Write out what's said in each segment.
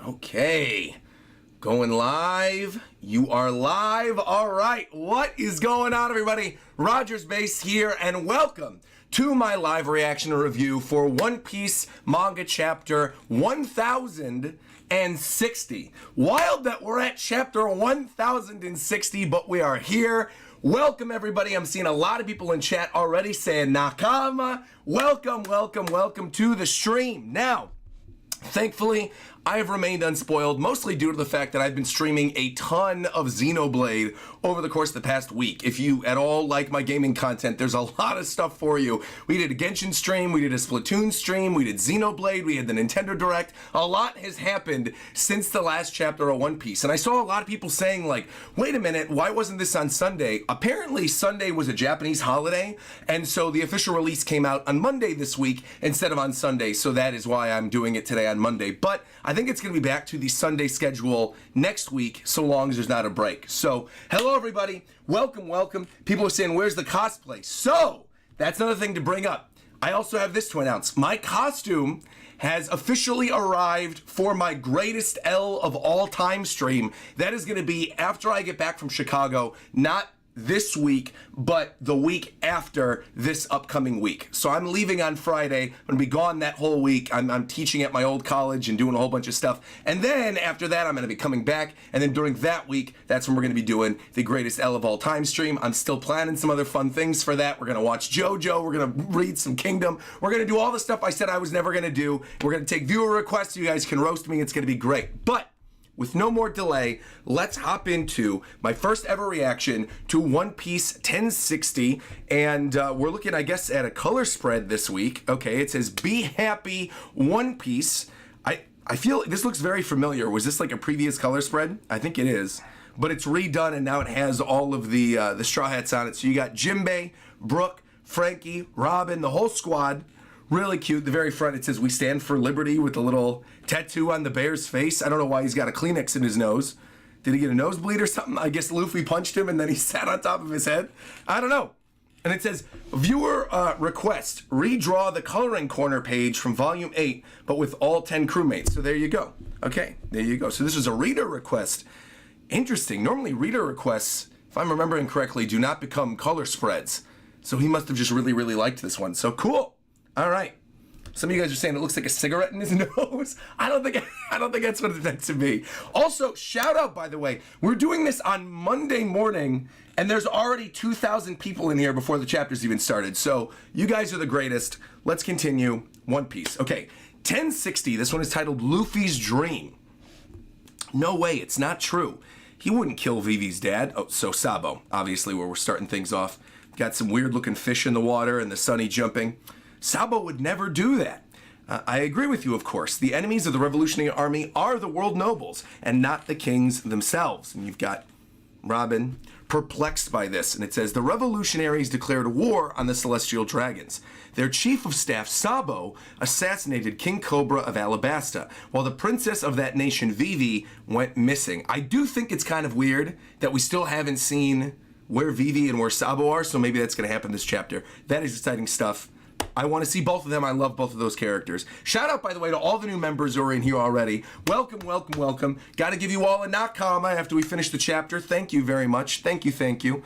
Okay, going live. You are live. All right, what is going on, everybody? RogersBase here, and welcome to my live reaction and review for One Piece manga chapter 1060. Wild that we're at chapter 1060, but we are here. Welcome, everybody. I'm seeing a lot of people in chat already saying Nakama. Welcome, welcome, welcome to the stream. Now, thankfully, I have remained unspoiled, mostly due to the fact that I've been streaming a ton of Xenoblade over the course of the past week. If you at all like my gaming content, there's a lot of stuff for you. We did a Genshin stream, we did a Splatoon stream, we did Xenoblade, we had the Nintendo Direct. A lot has happened since the last chapter of One Piece. And I saw a lot of people saying, like, wait a minute, why wasn't this on Sunday? Apparently, Sunday was a Japanese holiday, and so the official release came out on Monday this week instead of on Sunday, so that is why I'm doing it today on Monday. But I think it's going to be back to the Sunday schedule next week, so long as there's not a break. So, hello everybody, welcome, welcome. People are saying, where's the cosplay? So, that's another thing to bring up. I also have this to announce. My costume has officially arrived for my greatest L of all time stream. That is going to be after I get back from Chicago, not this week, but the week after this upcoming week. So I'm leaving on Friday. I'm gonna be gone that whole week. I'm teaching at my old college and doing a whole bunch of stuff. And then after that, I'm gonna be coming back. And then during that week, that's when we're gonna be doing the greatest L of all time stream. I'm still planning some other fun things for that. We're gonna watch JoJo. We're gonna read some Kingdom. We're gonna do all the stuff I said I was never gonna do. We're gonna take viewer requests so you guys can roast me. It's gonna be great. But with no more delay, let's hop into my first ever reaction to One Piece 1060. And we're looking, I guess, at a color spread this week. Okay, it says, Be Happy One Piece. I feel this looks very familiar. Was this like a previous color spread? I think it is. But it's redone, and now it has all of the Straw Hats on it. So you got Jinbei, Brook, Frankie, Robin, the whole squad. Really cute. The very front, it says, we stand for liberty, with a little tattoo on the bear's face. I don't know why he's got a Kleenex in his nose. Did he get a nosebleed or something? I guess Luffy punched him and then he sat on top of his head. I don't know. And it says, viewer request, redraw the coloring corner page from volume 8, but with all 10 crewmates. So there you go. Okay, there you go. So this was a reader request. Interesting. Normally reader requests, if I'm remembering correctly, do not become color spreads. So he must have just really, really liked this one. So cool. All right. Some of you guys are saying it looks like a cigarette in his nose. I don't think that's what it's meant to be. Also, shout out, by the way, we're doing this on Monday morning, and there's already 2,000 people in here before the chapter's even started. So you guys are the greatest. Let's continue. One Piece. Okay, 1060. This one is titled Luffy's Dream. No way, it's not true. He wouldn't kill Vivi's dad. Oh, so Sabo, obviously, where we're starting things off. Got some weird looking fish in the water and the sunny jumping. Sabo would never do that. I agree with you, of course. The enemies of the Revolutionary Army are the world nobles and not the kings themselves. And you've got Robin perplexed by this. And it says, the revolutionaries declared war on the Celestial Dragons. Their chief of staff, Sabo, assassinated King Cobra of Alabasta, while the princess of that nation, Vivi, went missing. I do think it's kind of weird that we still haven't seen where Vivi and where Sabo are, so maybe that's going to happen this chapter. That is exciting stuff. I want to see both of them. I love both of those characters. Shout out, by the way, to all the new members who are in here already. Welcome, welcome, welcome. Got to give you all a Nakama after we finish the chapter. Thank you very much. Thank you, thank you.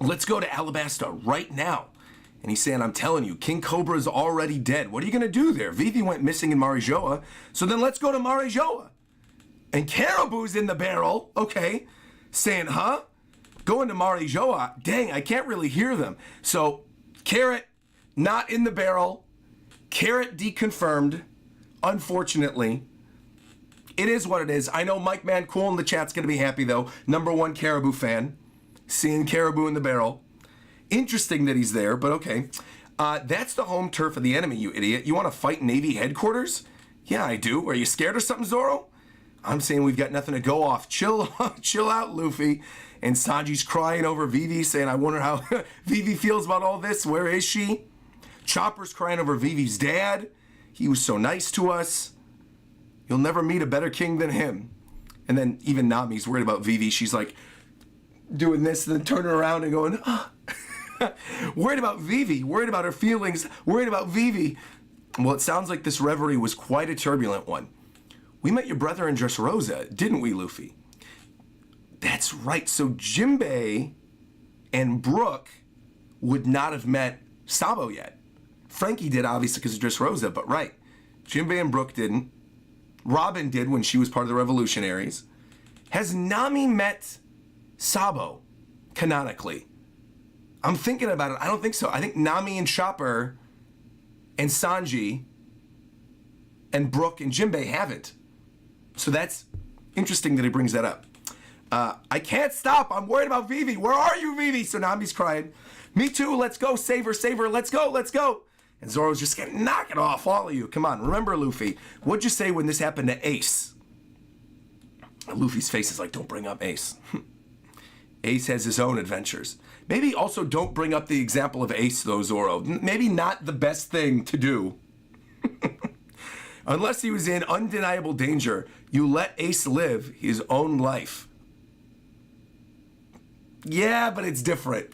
Let's go to Alabasta right now. And he's saying, I'm telling you, King Cobra is already dead. What are you going to do there? Vivi went missing in Marijoa, so then let's go to Marijoa. And Caribou's in the barrel. Okay. Saying, huh? Going to Marijoa. Dang, I can't really hear them. So, Carrot, not in the barrel. Carrot deconfirmed, unfortunately. It is what it is. I know Mike Man Cool in the chat's going to be happy, though. #1 Caribou fan. Seeing Caribou in the barrel. Interesting that he's there, but okay. That's the home turf of the enemy, you idiot. You want to fight Navy headquarters? Yeah, I do. Are you scared of something, Zoro? I'm saying we've got nothing to go off. Chill out, Luffy. And Sanji's crying over Vivi, saying, I wonder how Vivi feels about all this. Where is she? Chopper's crying over Vivi's dad. He was so nice to us. You'll never meet a better king than him. And then even Nami's worried about Vivi. She's like doing this and then turning around and going, ah. Worried about Vivi, worried about her feelings, worried about Vivi. Well, it sounds like this reverie was quite a turbulent one. We met your brother in Dressrosa, didn't we, Luffy? That's right. So Jinbei and Brook would not have met Sabo yet. Frankie did, obviously, because of Dressrosa, but right. Jinbei and Brook didn't. Robin did when she was part of the Revolutionaries. Has Nami met Sabo, canonically? I'm thinking about it. I don't think so. I think Nami and Chopper and Sanji and Brook and Jinbei haven't. So that's interesting that he brings that up. I can't stop. I'm worried about Vivi. Where are you, Vivi? So Nami's crying. Me too. Let's go. Save her. Save her. Let's go. Let's go. And Zoro's just getting knock it off, all of you. Come on. Remember, Luffy. What'd you say when this happened to Ace? And Luffy's face is like, don't bring up Ace. Ace has his own adventures. Maybe also don't bring up the example of Ace, though, Zoro. Maybe not the best thing to do. Unless he was in undeniable danger, you let Ace live his own life. Yeah, but it's different.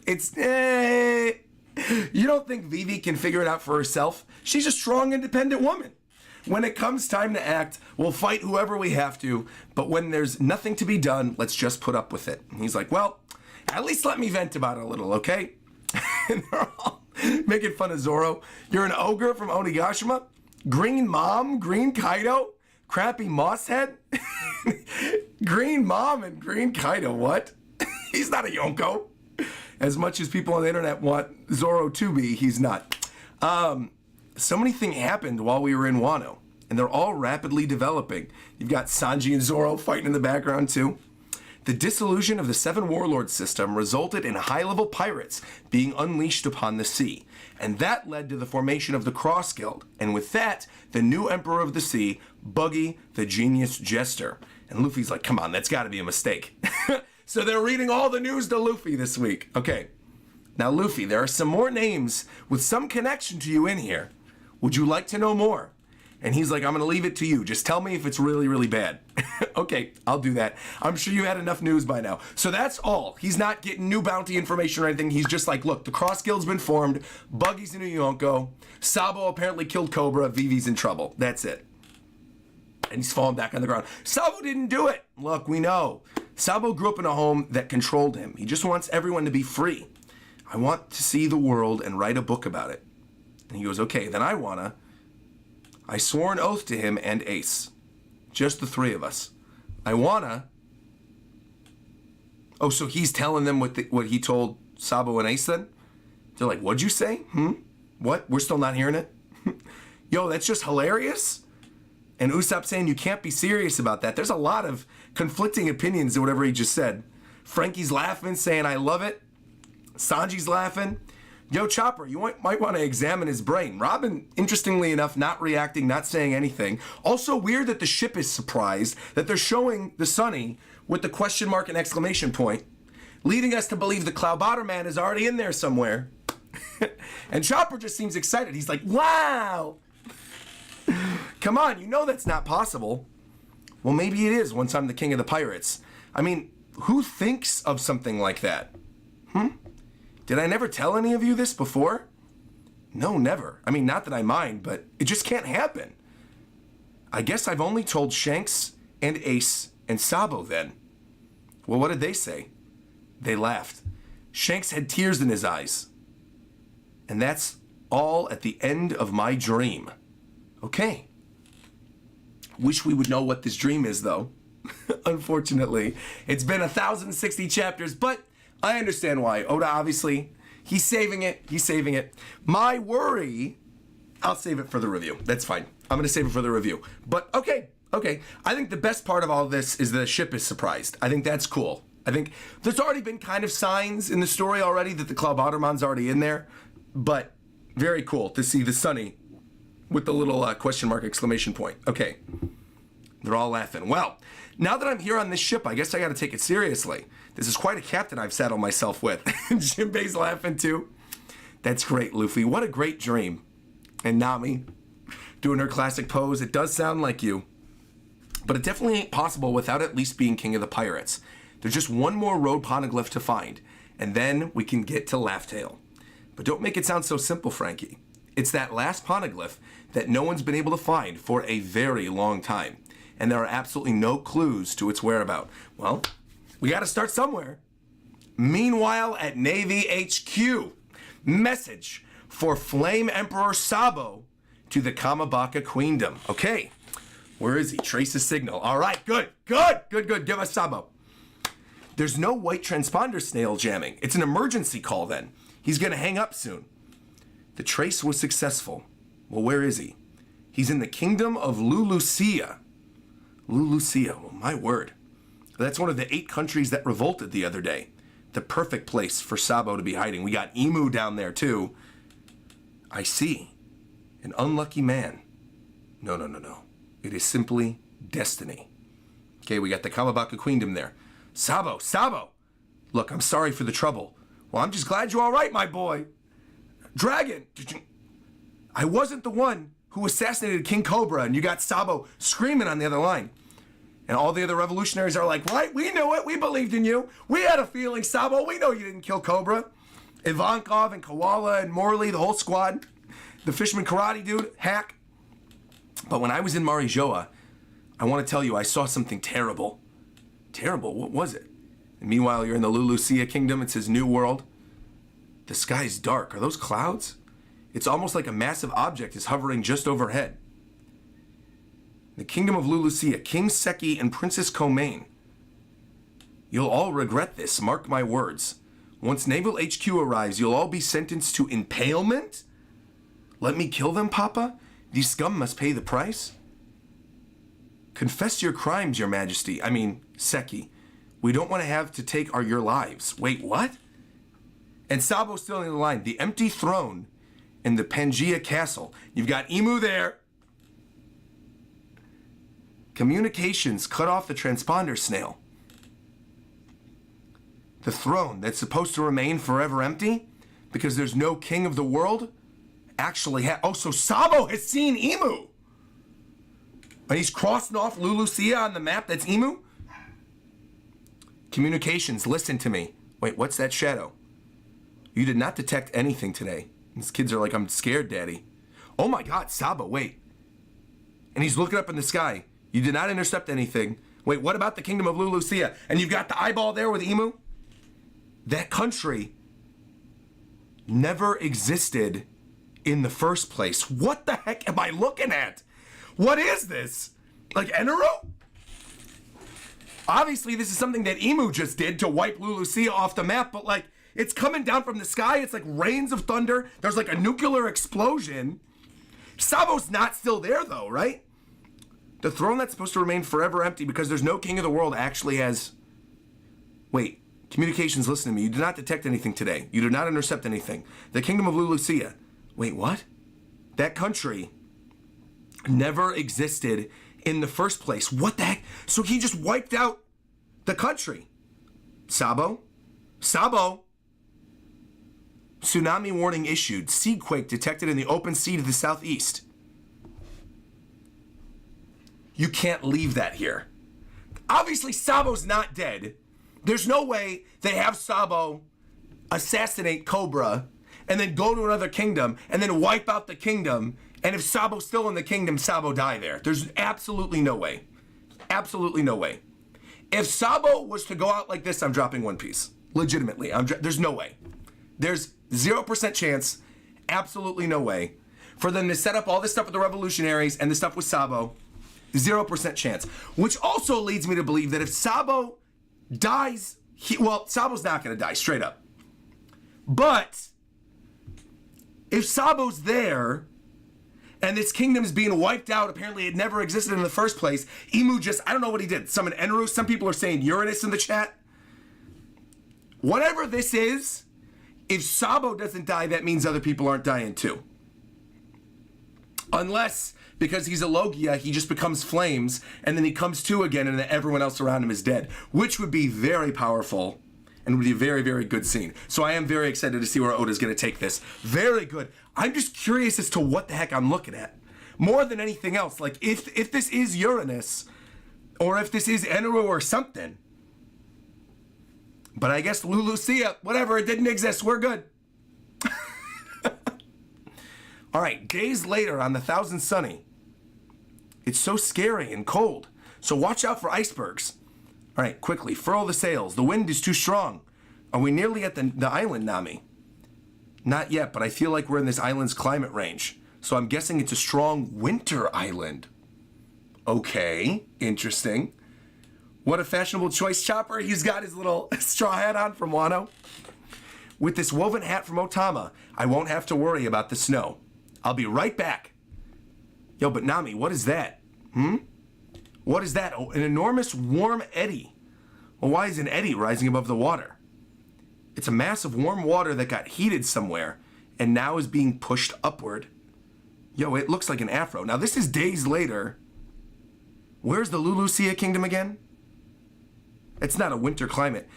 You don't think Vivi can figure it out for herself? She's a strong, independent woman. When it comes time to act, we'll fight whoever we have to, but when there's nothing to be done, let's just put up with it. And he's like, well, at least let me vent about it a little, okay? And they're all making fun of Zoro. You're an ogre from Onigashima? Green Mom? Green Kaido? Crappy Moss Head? Green Mom and Green Kaido, what? He's not a Yonko. As much as people on the internet want Zoro to be, he's not. So many things happened while we were in Wano, and they're all rapidly developing. You've got Sanji and Zoro fighting in the background too. The dissolution of the Seven Warlords system resulted in high-level pirates being unleashed upon the sea, and that led to the formation of the Cross Guild, and with that, the new Emperor of the Sea, Buggy the Genius Jester. And Luffy's like, come on, that's gotta be a mistake. So they're reading all the news to Luffy this week. Okay, now Luffy, there are some more names with some connection to you in here. Would you like to know more? And he's like, I'm gonna leave it to you. Just tell me if it's really, really bad. Okay, I'll do that. I'm sure you had enough news by now. So that's all. He's not getting new bounty information or anything. He's just like, look, the Cross Guild's been formed. Buggy's in New Yonko. Sabo apparently killed Cobra. Vivi's in trouble. That's it. And he's falling back on the ground. Sabo didn't do it. Look, we know. Sabo grew up in a home that controlled him. He just wants everyone to be free. I want to see the world and write a book about it. And he goes, okay, then I swore an oath to him and Ace. Just the three of us. Oh, so he's telling them what he told Sabo and Ace then? They're like, what'd you say? What? We're still not hearing it? Yo, that's just hilarious. And Usopp saying you can't be serious about that. There's a lot of conflicting opinions to whatever he just said. Frankie's laughing, saying I love it. Sanji's laughing. Yo, Chopper, you might want to examine his brain. Robin, interestingly enough, not reacting, not saying anything. Also weird that the ship is surprised that they're showing the Sunny with the question mark and exclamation point, leading us to believe the Cloudbotter Man is already in there somewhere. And Chopper just seems excited. He's like, wow. Come on, you know that's not possible. Well, maybe it is once I'm the king of the pirates. I mean, who thinks of something like that? Did I never tell any of you this before? No, never. I mean, not that I mind, but it just can't happen. I guess I've only told Shanks and Ace and Sabo then. Well, what did they say? They laughed. Shanks had tears in his eyes. And that's all at the end of my dream. Okay. Wish we would know what this dream is, though. Unfortunately. It's been 1,060 chapters, but I understand why. Oda, obviously, he's saving it. He's saving it. My worry, I'll save it for the review. That's fine. I'm going to save it for the review. But, okay. I think the best part of all this is the ship is surprised. I think that's cool. I think there's already been kind of signs in the story already that the Cloudbotterman's already in there. But very cool to see the Sunny with the little question mark exclamation point. Okay. They're all laughing. Well, now that I'm here on this ship, I guess I got to take it seriously. This is quite a captain I've saddled myself with. Jinbei's laughing too. That's great, Luffy. What a great dream. And Nami doing her classic pose. It does sound like you. But it definitely ain't possible without at least being king of the pirates. There's just one more road poneglyph to find, and then we can get to Laugh-Tale. But don't make it sound so simple, Frankie. It's that last poneglyph that no one's been able to find for a very long time. and there are absolutely no clues to its whereabouts. Well, we got to start somewhere. Meanwhile, at Navy HQ, message for Flame Emperor Sabo to the Kamabaka Queendom. Okay, where is he? Trace his signal. All right, good. Give us Sabo. There's no white transponder snail jamming. It's an emergency call then. He's going to hang up soon. The trace was successful. Well, where is he? He's in the kingdom of Lulusia. Lulusia, well, my word. That's one of the 8 countries that revolted the other day. The perfect place for Sabo to be hiding. We got Emu down there too. I see. An unlucky man. No. It is simply destiny. Okay, we got the Kamabaka Queendom there. Sabo! Look, I'm sorry for the trouble. Well, I'm just glad you're all right, my boy. Dragon! I wasn't the one who assassinated King Cobra, and you got Sabo screaming on the other line. And all the other revolutionaries are like, right, we knew it, we believed in you. We had a feeling, Sabo, we know you didn't kill Cobra. Ivankov and Koala and Morley, the whole squad. The Fishman Karate dude, hack. But when I was in Marijoa, I want to tell you, I saw something terrible. Terrible, what was it? And meanwhile, you're in the Lulusia Kingdom, it's his new world. The sky's dark, are those clouds? It's almost like a massive object is hovering just overhead. The kingdom of Lulusia, King Seki and Princess Komain. You'll all regret this, mark my words. Once Naval HQ arrives, you'll all be sentenced to impalement? Let me kill them, Papa? These scum must pay the price? Confess your crimes, your majesty. I mean, Seki. We don't want to have to take your lives. Wait, what? And Sabo's still in the line. The empty throne in the Pangea Castle. You've got Emu there. Communications cut off the transponder snail. The throne that's supposed to remain forever empty because there's no king of the world actually oh, so Sabo has seen Emu. And he's crossing off Lulusia on the map. That's Emu. Communications, listen to me. Wait, what's that shadow? You did not detect anything today. These kids are like, I'm scared, Daddy. Oh my God, Sabo, wait. And he's looking up in the sky. You did not intercept anything. Wait, what about the kingdom of Lulusia? And you've got the eyeball there with Emu? That country never existed in the first place. What the heck am I looking at? What is this? Like Enero? Obviously, this is something that Emu just did to wipe Lulusia off the map, but like, it's coming down from the sky. It's like rains of thunder. There's like a nuclear explosion. Sabo's not still there though, right? The throne that's supposed to remain forever empty because there's no king of the world actually has... Wait, communications, listen to me. You did not detect anything today. You did not intercept anything. The kingdom of Lulusia. Wait, what? That country never existed in the first place. What the heck? So he just wiped out the country. Sabo? Tsunami warning issued. Seaquake detected in the open sea to the southeast. You can't leave that here. Obviously, Sabo's not dead. There's no way they have Sabo assassinate Cobra and then go to another kingdom and then wipe out the kingdom. And if Sabo's still in the kingdom, Sabo die there. There's absolutely no way. Absolutely no way. If Sabo was to go out like this, I'm dropping One Piece. Legitimately. There's no way. There's 0% chance, absolutely no way, for them to set up all this stuff with the revolutionaries and the stuff with Sabo. 0% chance. Which also leads me to believe that if Sabo dies, Sabo's not going to die, straight up. But if Sabo's there and this kingdom's being wiped out, apparently it never existed in the first place, Emu just, I don't know what he did, summon Enru. Some people are saying Uranus in the chat. Whatever this is, if Sabo doesn't die, that means other people aren't dying too. Unless, because he's a Logia, he just becomes flames, and then he comes to again, and then everyone else around him is dead. Which would be very powerful, and would be a very, very good scene. So I am very excited to see where Oda's going to take this. Very good. I'm just curious as to what the heck I'm looking at. More than anything else. Like, if this is Uranus, or if this is Enru or something. But I guess Lulusia, whatever, it didn't exist. We're good. All right, days later on the Thousand Sunny. It's so scary and cold. So watch out for icebergs. All right, quickly, furl the sails. The wind is too strong. Are we nearly at the island, Nami? Not yet, but I feel like we're in this island's climate range. So I'm guessing it's a strong winter island. Okay, interesting. What a fashionable choice, Chopper. He's got his little straw hat on from Wano. With this woven hat from Otama, I won't have to worry about the snow. I'll be right back. Yo, but Nami, what is that? What is that? Oh, an enormous warm eddy. Well, why is an eddy rising above the water? It's a mass of warm water that got heated somewhere and now is being pushed upward. Yo, it looks like an afro. Now, this is days later. Where's the Lulusia kingdom again? It's not a winter climate.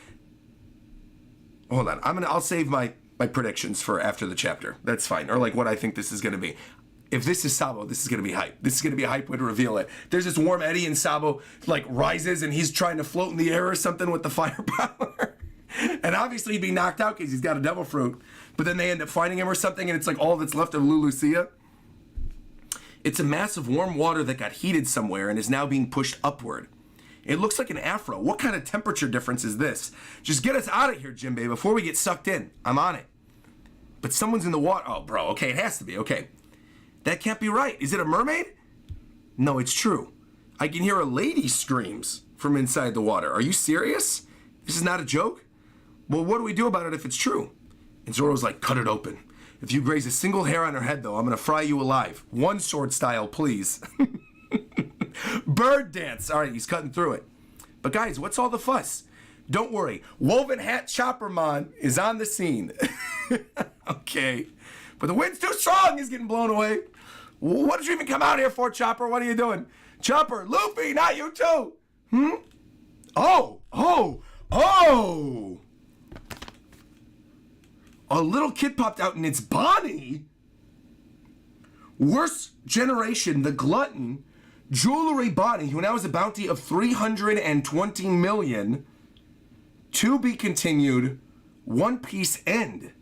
Hold on. I'll save my predictions for after the chapter. That's fine. Or like what I think this is going to be. If this is Sabo, this is going to be hype. This is going to be a hype way to reveal it. There's this warm eddy and Sabo like rises and he's trying to float in the air or something with the firepower. And obviously he'd be knocked out because he's got a devil fruit. But then they end up finding him or something and it's like all that's left of Lulusia. It's a mass of warm water that got heated somewhere and is now being pushed upward. It looks like an afro. What kind of temperature difference is this? Just get us out of here, Jinbei, before we get sucked in. I'm on it. But someone's in the water. Oh, bro. Okay, it has to be. Okay. That can't be right. Is it a mermaid? No, it's true. I can hear a lady screams from inside the water. Are you serious? This is not a joke? Well, what do we do about it if it's true? And Zoro's like, cut it open. If you graze a single hair on her head, though, I'm going to fry you alive. One sword style, please. Bird dance. All right, he's cutting through it. But guys, what's all the fuss? Don't worry. Woven Hat Choppermon is on the scene. Okay. But the wind's too strong. He's getting blown away. What did you even come out here for, Chopper? What are you doing? Chopper, Luffy, not you too. Oh. A little kid popped out and it's Bonney. Worst generation, the glutton. Jewelry Bonney, who now has a bounty of 320 million. To be continued. One Piece end.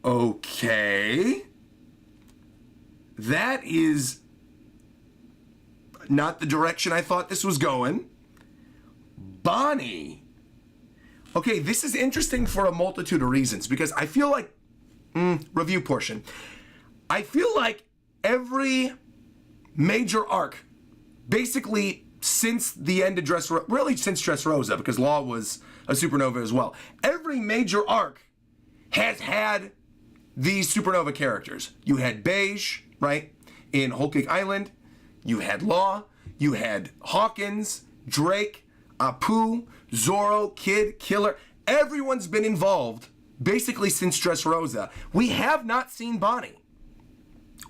Okay. That is not the direction I thought this was going. Bonney. Okay, this is interesting for a multitude of reasons because I feel like, review portion. I feel like every major arc, basically since the end of Dressrosa, really since Dressrosa, because Law was a supernova as well. Every major arc has had these supernova characters. You had Beige, right, in Whole Cake Island. You had Law. You had Hawkins, Drake, Apu, Zoro, Kid, Killer. Everyone's been involved basically since Dressrosa. We have not seen Bonney.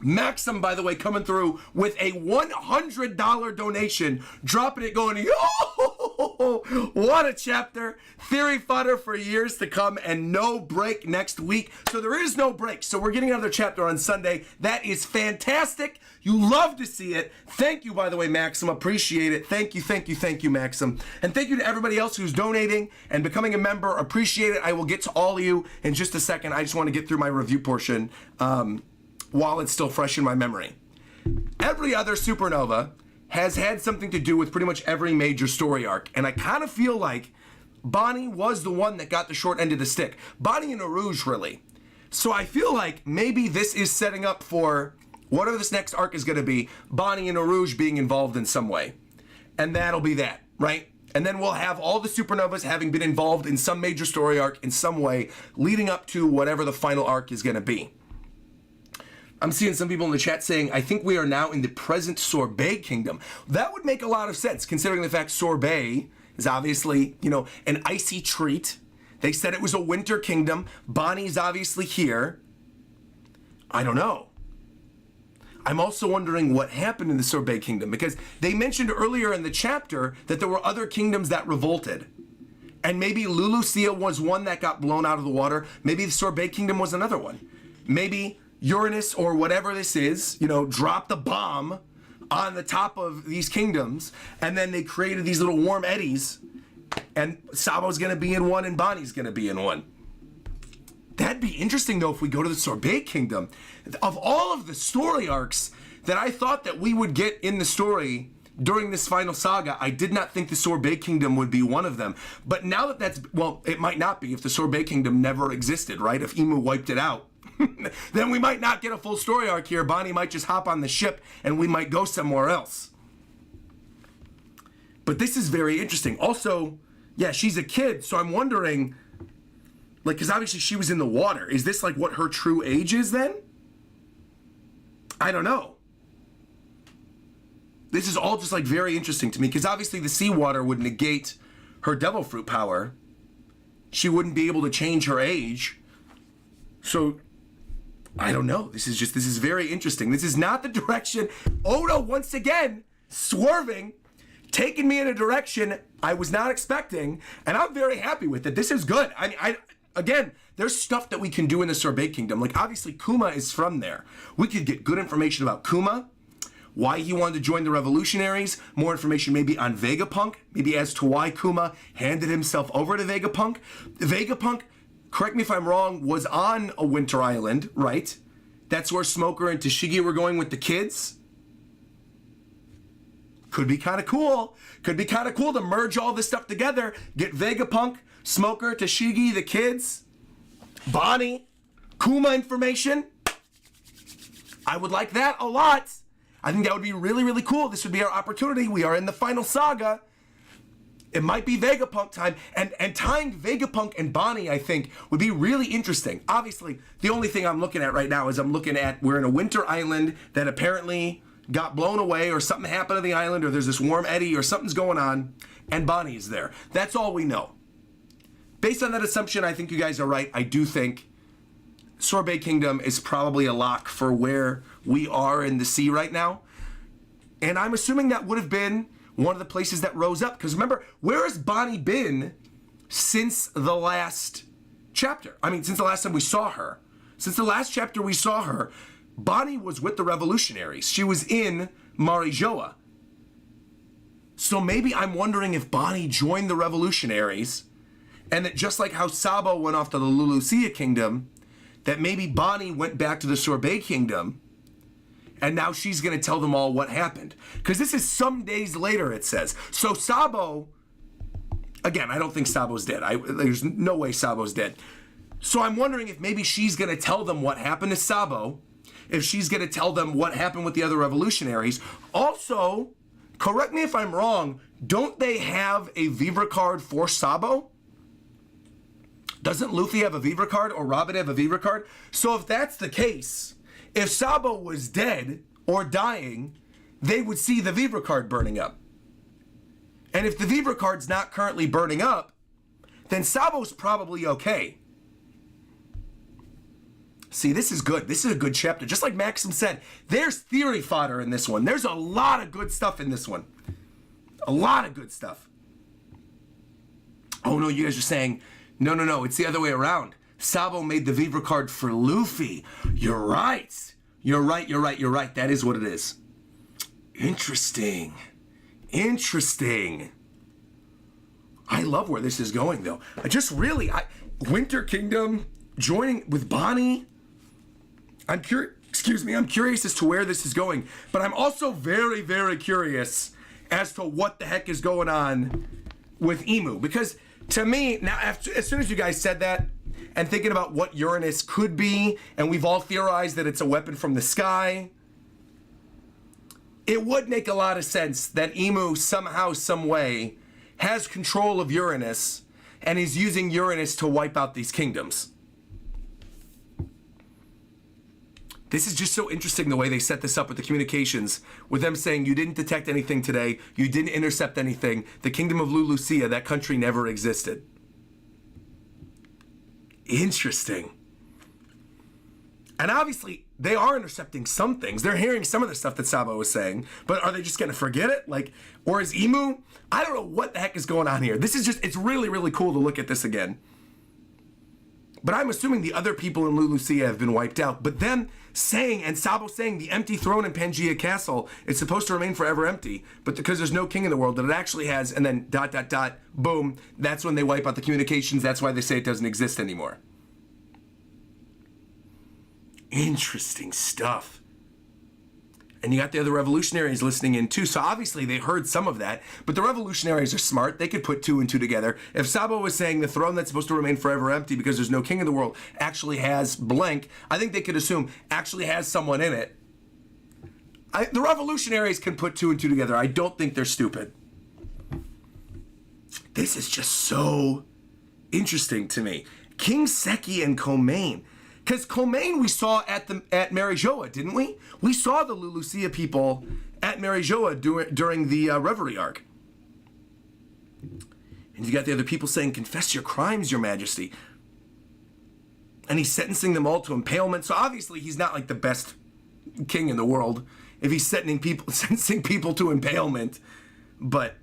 Maxim, by the way, coming through with a $100 donation, dropping it going, yo, what a chapter. Theory fodder for years to come and no break next week. So there is no break. So we're getting another chapter on Sunday. That is fantastic. You love to see it. Thank you, by the way, Maxim. Appreciate it. Thank you, Maxim. And thank you to everybody else who's donating and becoming a member. Appreciate it. I will get to all of you in just a second. I just want to get through my review portion while it's still fresh in my memory. Every other supernova has had something to do with pretty much every major story arc. And I kind of feel like Bonney was the one that got the short end of the stick. Bonney and Rouge, really. So I feel like maybe this is setting up for whatever this next arc is going to be, Bonney and Rouge being involved in some way. And that'll be that, right? And then we'll have all the supernovas having been involved in some major story arc in some way, leading up to whatever the final arc is going to be. I'm seeing some people in the chat saying, I think we are now in the present Sorbet Kingdom. That would make a lot of sense, considering the fact Sorbet is obviously, an icy treat. They said it was a winter kingdom. Bonnie's obviously here. I don't know. I'm also wondering what happened in the Sorbet Kingdom, because they mentioned earlier in the chapter that there were other kingdoms that revolted. And maybe Lulusia was one that got blown out of the water. Maybe the Sorbet Kingdom was another one. Maybe Uranus or whatever this is, dropped the bomb on the top of these kingdoms, and then they created these little warm eddies, and Sabo's gonna be in one and Bonnie's gonna be in one. That'd be interesting though if we go to the Sorbet Kingdom. Of all of the story arcs, that I thought that we would get in the story during this final saga. I did not think the Sorbet Kingdom would be one of them. But now that that's, well, it might not be if the Sorbet Kingdom never existed, right? If Imu wiped it out, then we might not get a full story arc here. Bonney might just hop on the ship and we might go somewhere else. But this is very interesting. Also, yeah, she's a kid, so I'm wondering, like, because obviously she was in the water. Is this like what her true age is then? I don't know. This is all just like very interesting to me because obviously the seawater would negate her devil fruit power. She wouldn't be able to change her age. So, I don't know. This is very interesting. This is not the direction. Oda once again swerving, taking me in a direction I was not expecting, and I'm very happy with it. This is good. Again, there's stuff that we can do in the Sorbet Kingdom. Like, obviously, Kuma is from there. We could get good information about Kuma, why he wanted to join the revolutionaries, more information maybe on Vegapunk, maybe as to why Kuma handed himself over to Vegapunk. Vegapunk, correct me if I'm wrong, was on a winter island, right? That's where Smoker and Tashigi were going with the kids. Could be kind of cool. Could be kind of cool to merge all this stuff together. Get Vegapunk, Smoker, Tashigi, the kids, Bonney, Kuma information. I would like that a lot. I think that would be really, really cool. This would be our opportunity. We are in the final saga. It might be Vegapunk time. And tying Vegapunk and Bonney, I think, would be really interesting. Obviously, the only thing I'm looking at right now is we're in a winter island that apparently got blown away, or something happened to the island, or there's this warm eddy, or something's going on, and Bonney is there. That's all we know. Based on that assumption, I think you guys are right. I do think Sorbet Kingdom is probably a lock for where we are in the sea right now. And I'm assuming that would have been one of the places that rose up. Because remember, where has Bonney been since the last chapter? I mean, since the last time we saw her. Since the last chapter we saw her, Bonney was with the revolutionaries. She was in Marijoa. So maybe I'm wondering if Bonney joined the revolutionaries, and that just like how Sabo went off to the Lulusia Kingdom, that maybe Bonney went back to the Sorbet Kingdom, and now she's going to tell them all what happened. Because this is some days later, it says. So Sabo, again, I don't think Sabo's dead. There's no way Sabo's dead. So I'm wondering if maybe she's going to tell them what happened to Sabo, if she's going to tell them what happened with the other revolutionaries. Also, correct me if I'm wrong, don't they have a Vivre card for Sabo? Doesn't Luffy have a Vivre card, or Robin have a Vivre card? So if that's the case, if Sabo was dead or dying, they would see the Vivre card burning up. And if the Vivre card's not currently burning up, then Sabo's probably okay. See, this is good. This is a good chapter. Just like Maxim said, there's theory fodder in this one. There's a lot of good stuff in this one. A lot of good stuff. Oh no, you guys are saying, no, it's the other way around. Sabo made the Vivre card for Luffy. You're right. You're right. That is what it is. Interesting. I love where this is going, though. Winter Kingdom joining with Bonney. I'm curious as to where this is going, but I'm also very, very curious as to what the heck is going on with Imu, because to me, now, as soon as you guys said that, and thinking about what Uranus could be, and we've all theorized that it's a weapon from the sky, it would make a lot of sense that Imu somehow, some way, has control of Uranus, and is using Uranus to wipe out these kingdoms. This is just so interesting the way they set this up with the communications, with them saying you didn't detect anything today, you didn't intercept anything, the kingdom of Lulusia, that country never existed. Interesting. And obviously, they are intercepting some things. They're hearing some of the stuff that Sabo was saying, but are they just gonna forget it? Or is Imu? I don't know what the heck is going on here. It's really, really cool to look at this again. But I'm assuming the other people in Lulusia have been wiped out. But them saying, and Sabo saying, the empty throne in Pangaea Castle is supposed to remain forever empty, but because there's no king in the world, that it actually has, and then ... boom, that's when they wipe out the communications. That's why they say it doesn't exist anymore. Interesting stuff. And you got the other revolutionaries listening in too. So obviously they heard some of that. But the revolutionaries are smart. They could put 2 and 2 together. If Sabo was saying the throne that's supposed to remain forever empty because there's no king in the world actually has blank, I think they could assume actually has someone in it. The revolutionaries can put 2 and 2 together. I don't think they're stupid. This is just so interesting to me. King Seki and Komain. Because Komain we saw at Marijoa, didn't we? We saw the Lulusia people at Marijoa during the Reverie arc. And you got the other people saying, confess your crimes, your majesty. And he's sentencing them all to impalement. So obviously he's not like the best king in the world if he's sentencing people to impalement. But,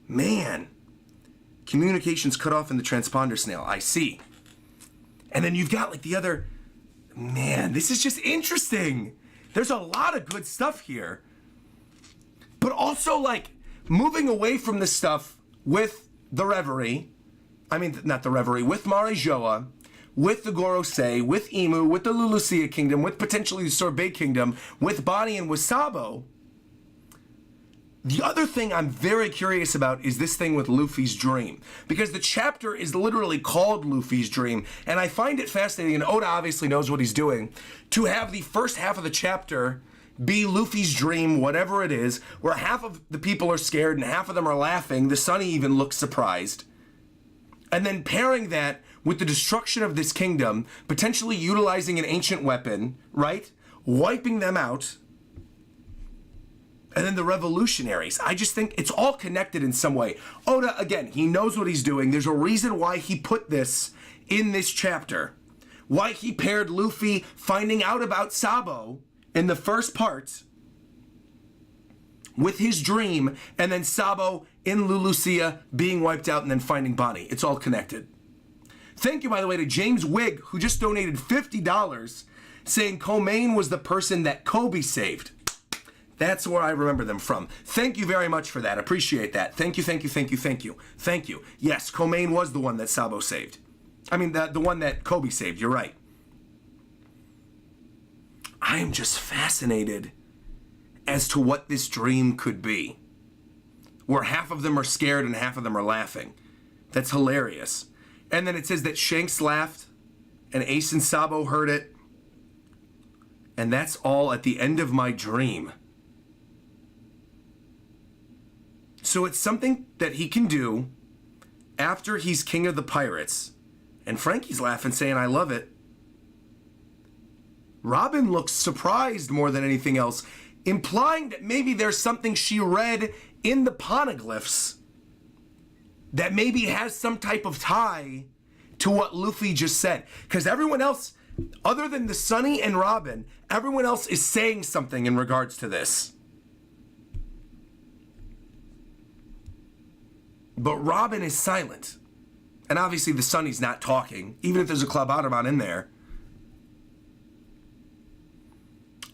man, communications cut off in the transponder snail. I see. And then you've got like the other, man, this is just interesting. There's a lot of good stuff here. But also like moving away from the stuff with the Reverie, I mean, not the Reverie, with Marijoa, with the Gorosei, with Emu, with the Lulusia Kingdom, with potentially the Sorbet Kingdom, with Bonney and with Sabo. The other thing I'm very curious about is this thing with Luffy's dream. Because the chapter is literally called Luffy's dream, and I find it fascinating, and Oda obviously knows what he's doing, to have the first half of the chapter be Luffy's dream, whatever it is, where half of the people are scared and half of them are laughing. The Sunny even looks surprised. And then pairing that with the destruction of this kingdom, potentially utilizing an ancient weapon, right? Wiping them out. And then the revolutionaries. I just think it's all connected in some way. Oda, again, he knows what he's doing. There's a reason why he put this in this chapter. Why he paired Luffy finding out about Sabo in the first part with his dream, and then Sabo in Lulusia being wiped out and then finding Bonney. It's all connected. Thank you, by the way, to James Wigg, who just donated $50, saying Komain was the person that Kobe saved. That's where I remember them from. Thank you very much for that. Appreciate that. Thank you, thank you, thank you, thank you. Thank you. Yes, Komain was the one that Sabo saved. I mean, the one that Kobe saved. You're right. I am just fascinated as to what this dream could be. Where half of them are scared and half of them are laughing. That's hilarious. And then it says that Shanks laughed and Ace and Sabo heard it. And that's all at the end of my dream. So it's something that he can do after he's king of the pirates. And Frankie's laughing, saying, I love it. Robin looks surprised more than anything else, implying that maybe there's something she read in the poneglyphs that maybe has some type of tie to what Luffy just said. Because everyone else, other than the Sunny and Robin, everyone else is saying something in regards to this. But Robin is silent. And obviously the Sunny's not talking, even if there's a Club Audemars in there.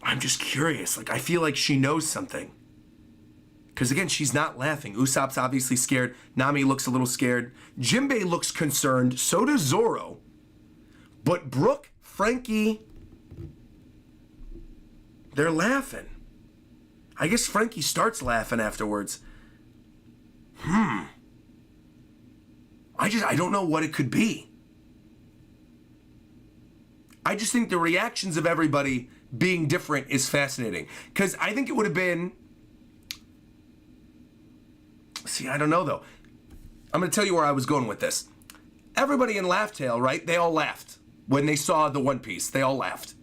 I'm just curious. Like, I feel like she knows something. Because again, she's not laughing. Usopp's obviously scared. Nami looks a little scared. Jinbei looks concerned. So does Zoro. But Brooke, Frankie, they're laughing. I guess Frankie starts laughing afterwards. I don't know what it could be. I just think the reactions of everybody being different is fascinating. Because I think it would have been... See, I don't know, though. I'm going to tell you where I was going with this. Everybody in Laugh Tale, right? They all laughed when they saw the One Piece. They all laughed.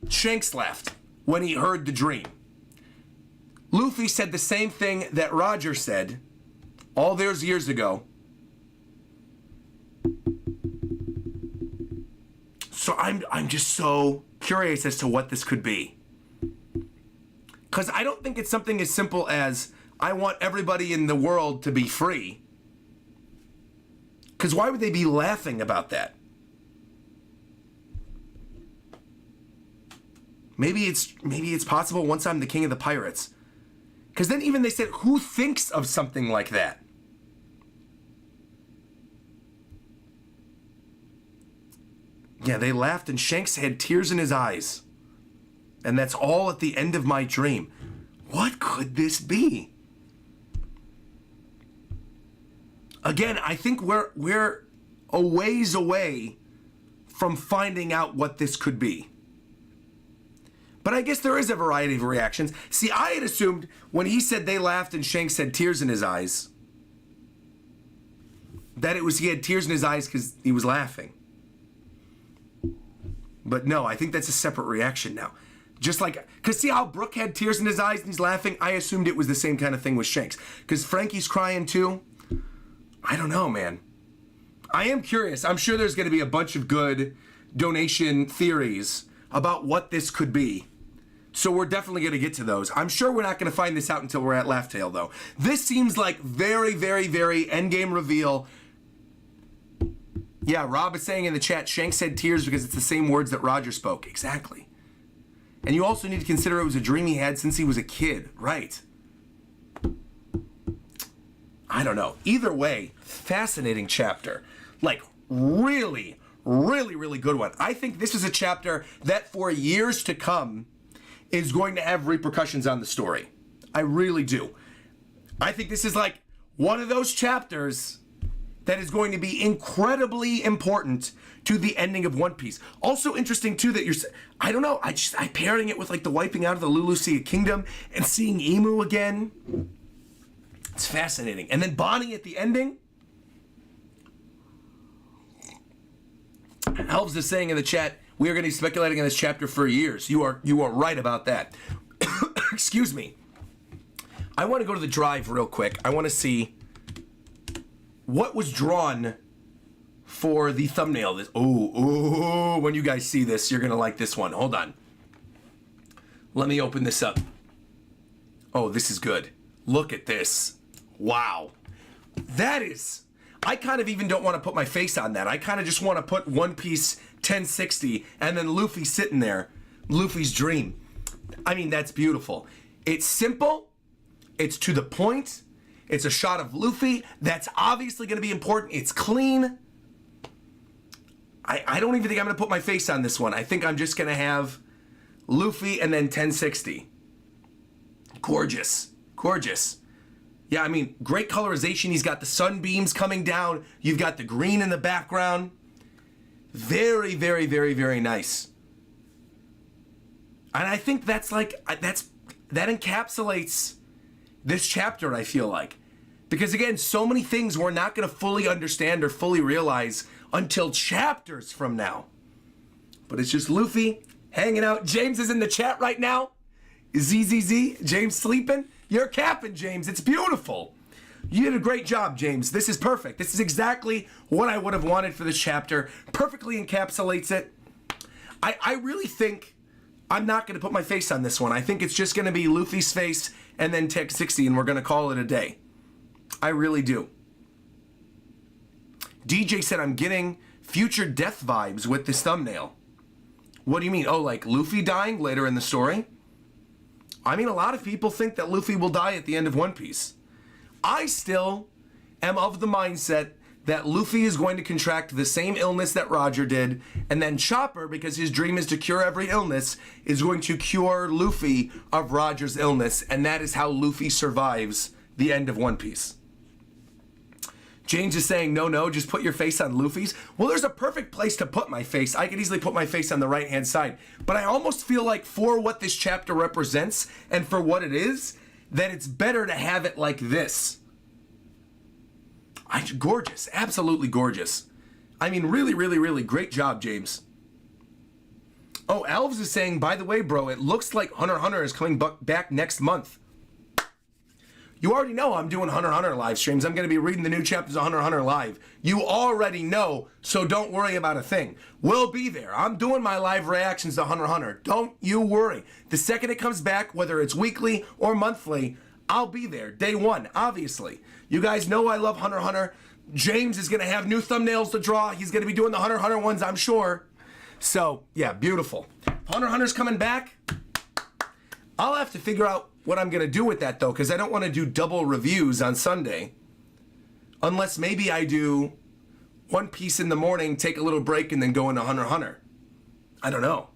Shanks laughed when he heard the dream. Luffy said the same thing that Roger said all those years ago. So I'm just so curious as to what this could be. Because I don't think it's something as simple as, I want everybody in the world to be free. Because why would they be laughing about that? Maybe it's possible once I'm the king of the pirates. Because then even they said, who thinks of something like that? Yeah, they laughed and Shanks had tears in his eyes. And that's all at the end of my dream. What could this be? Again, I think we're a ways away from finding out what this could be. But I guess there is a variety of reactions. See, I had assumed when he said they laughed and Shanks had tears in his eyes, that it was he had tears in his eyes because he was laughing. But no, I think that's a separate reaction now. Just like, because see how Brooke had tears in his eyes and he's laughing? I assumed it was the same kind of thing with Shanks. Because Frankie's crying too. I don't know, man. I am curious. I'm sure there's going to be a bunch of good donation theories about what this could be. So we're definitely going to get to those. I'm sure we're not going to find this out until we're at Laugh Tale, though. This seems like very, very, very endgame reveal. Yeah, Rob is saying in the chat, Shanks said tears because it's the same words that Roger spoke. Exactly. And you also need to consider it was a dream he had since he was a kid. Right. I don't know. Either way, fascinating chapter. Like, really, really, really good one. I think this is a chapter that for years to come is going to have repercussions on the story. I really do. I think this is like one of those chapters that is going to be incredibly important to the ending of One Piece. Also interesting too that I don't know, I pairing it with like the wiping out of the Lulusia kingdom and seeing Emu again. It's fascinating. And then Bonney at the ending. Elves is saying in the chat, we are going to be speculating on this chapter for years. You are right about that. Excuse me. I want to go to the drive real quick. I want to see what was drawn for the thumbnail. When you guys see this, you're going to like this one. Hold on. Let me open this up. Oh, this is good. Look at this. Wow. That is... I kind of even don't want to put my face on that. I kind of just want to put One Piece 1060 and then Luffy sitting there. Luffy's dream. I mean, that's beautiful. It's simple. It's to the point. It's a shot of Luffy. That's obviously going to be important. It's clean. I don't even think I'm going to put my face on this one. I think I'm just going to have Luffy and then 1060. Gorgeous. Gorgeous. Yeah, I mean, great colorization. He's got the sunbeams coming down. You've got the green in the background. Very, very, very, very nice. And I think that's like, that encapsulates this chapter, I feel like. Because again, so many things we're not going to fully understand or fully realize until chapters from now. But it's just Luffy hanging out. James is in the chat right now. ZZZ, James sleeping. You're capping, James. It's beautiful. You did a great job, James. This is perfect. This is exactly what I would have wanted for this chapter. Perfectly encapsulates it. I really think I'm not going to put my face on this one. I think it's just going to be Luffy's face and then Tech 60, and we're going to call it a day. I really do. DJ said I'm getting future death vibes with this thumbnail. What do you mean? Oh, like Luffy dying later in the story? I mean, a lot of people think that Luffy will die at the end of One Piece. I still am of the mindset that Luffy is going to contract the same illness that Roger did, and then Chopper, because his dream is to cure every illness, is going to cure Luffy of Roger's illness, and that is how Luffy survives the end of One Piece. James is saying, no, just put your face on Luffy's. Well, there's a perfect place to put my face. I could easily put my face on the right-hand side. But I almost feel like for what this chapter represents and for what it is, that it's better to have it like this. Gorgeous. Absolutely gorgeous. I mean, really, really, really great job, James. Oh, Elves is saying, by the way, bro, it looks like Hunter x Hunter is coming back next month. You already know I'm doing Hunter x Hunter live streams. I'm going to be reading the new chapters of Hunter x Hunter live. You already know, so don't worry about a thing. We'll be there. I'm doing my live reactions to Hunter x Hunter. Don't you worry. The second it comes back, whether it's weekly or monthly, I'll be there. Day one, obviously. You guys know I love Hunter x Hunter. James is going to have new thumbnails to draw. He's going to be doing the Hunter x Hunter ones, I'm sure. So, yeah, beautiful. Hunter x Hunter's coming back. I'll have to figure out what I'm going to do with that, though, because I don't want to do double reviews on Sunday. Unless maybe I do One Piece in the morning, take a little break, and then go into Hunter x Hunter. I don't know.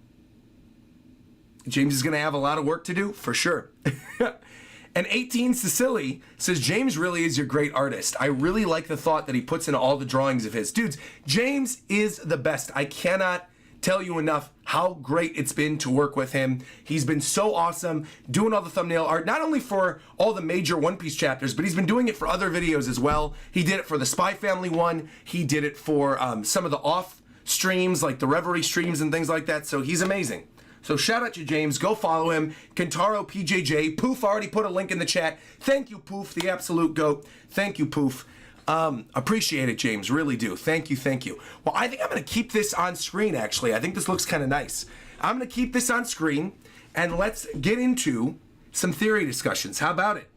James is going to have a lot of work to do, for sure. And 18 Cecily says, James really is your great artist. I really like the thought that he puts into all the drawings of his. Dudes, James is the best. I cannot tell you enough how great it's been to work with him. He's been so awesome doing all the thumbnail art, not only for all the major One Piece chapters, but he's been doing it for other videos as well. He did it for the Spy Family one. He did it for some of the off streams, like the Reverie streams and things like that. So he's amazing. So shout out to James. Go follow him. Kentaro PJJ. Poof already put a link in the chat. Thank you, Poof, the absolute GOAT. Thank you, Poof. Appreciate it, James. Really do. Thank you, thank you. Well, I think I'm going to keep this on screen, actually. I think this looks kind of nice. I'm going to keep this on screen, and let's get into some theory discussions. How about it?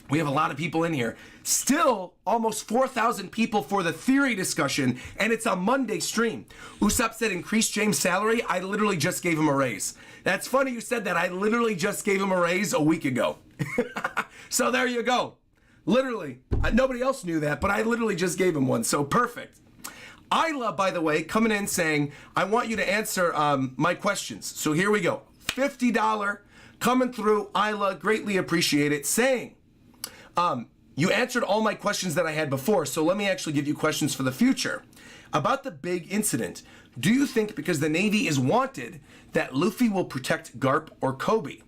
We have a lot of people in here. Still almost 4,000 people for the theory discussion, and it's a Monday stream. Usopp said increase James' salary. I literally just gave him a raise. That's funny you said that. I literally just gave him a raise a week ago. So there you go. Literally. Nobody else knew that, but I literally just gave him one. So perfect. Isla, by the way, coming in saying, I want you to answer my questions. So here we go. $50 coming through. Isla, greatly appreciate it. Saying, you answered all my questions that I had before, so let me actually give you questions for the future. About the big incident, do you think because the Navy is wanted that Luffy will protect Garp or Kobe?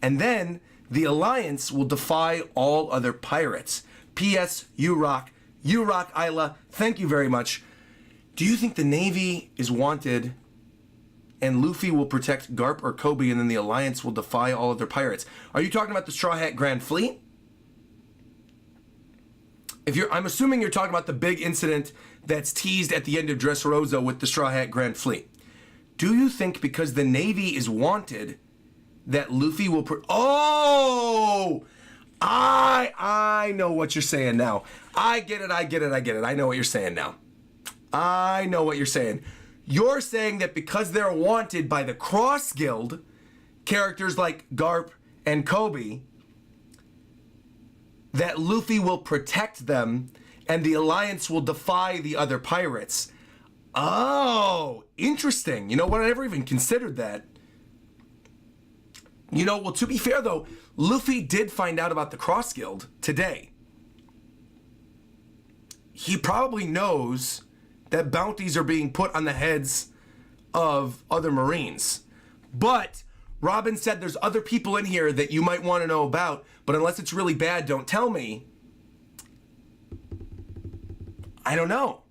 And then the Alliance will defy all other pirates. P.S. You rock. You rock, Isla. Thank you very much. Do you think the Navy is wanted and Luffy will protect Garp or Kobe and then the Alliance will defy all other pirates? Are you talking about the Straw Hat Grand Fleet? I'm assuming you're talking about the big incident that's teased at the end of Dressrosa with the Straw Hat Grand Fleet. Do you think because the Navy is wanted that Luffy will... Oh! I know what you're saying now. I get it. I know what you're saying now. I know what you're saying. You're saying that because they're wanted by the Cross Guild, characters like Garp and Kobe, that Luffy will protect them and the Alliance will defy the other pirates. Oh, interesting. You know what? I never even considered that. You know, well, to be fair, though, Luffy did find out about the Cross Guild today. He probably knows that bounties are being put on the heads of other Marines. But Robin said there's other people in here that you might want to know about, but unless it's really bad, don't tell me. I don't know.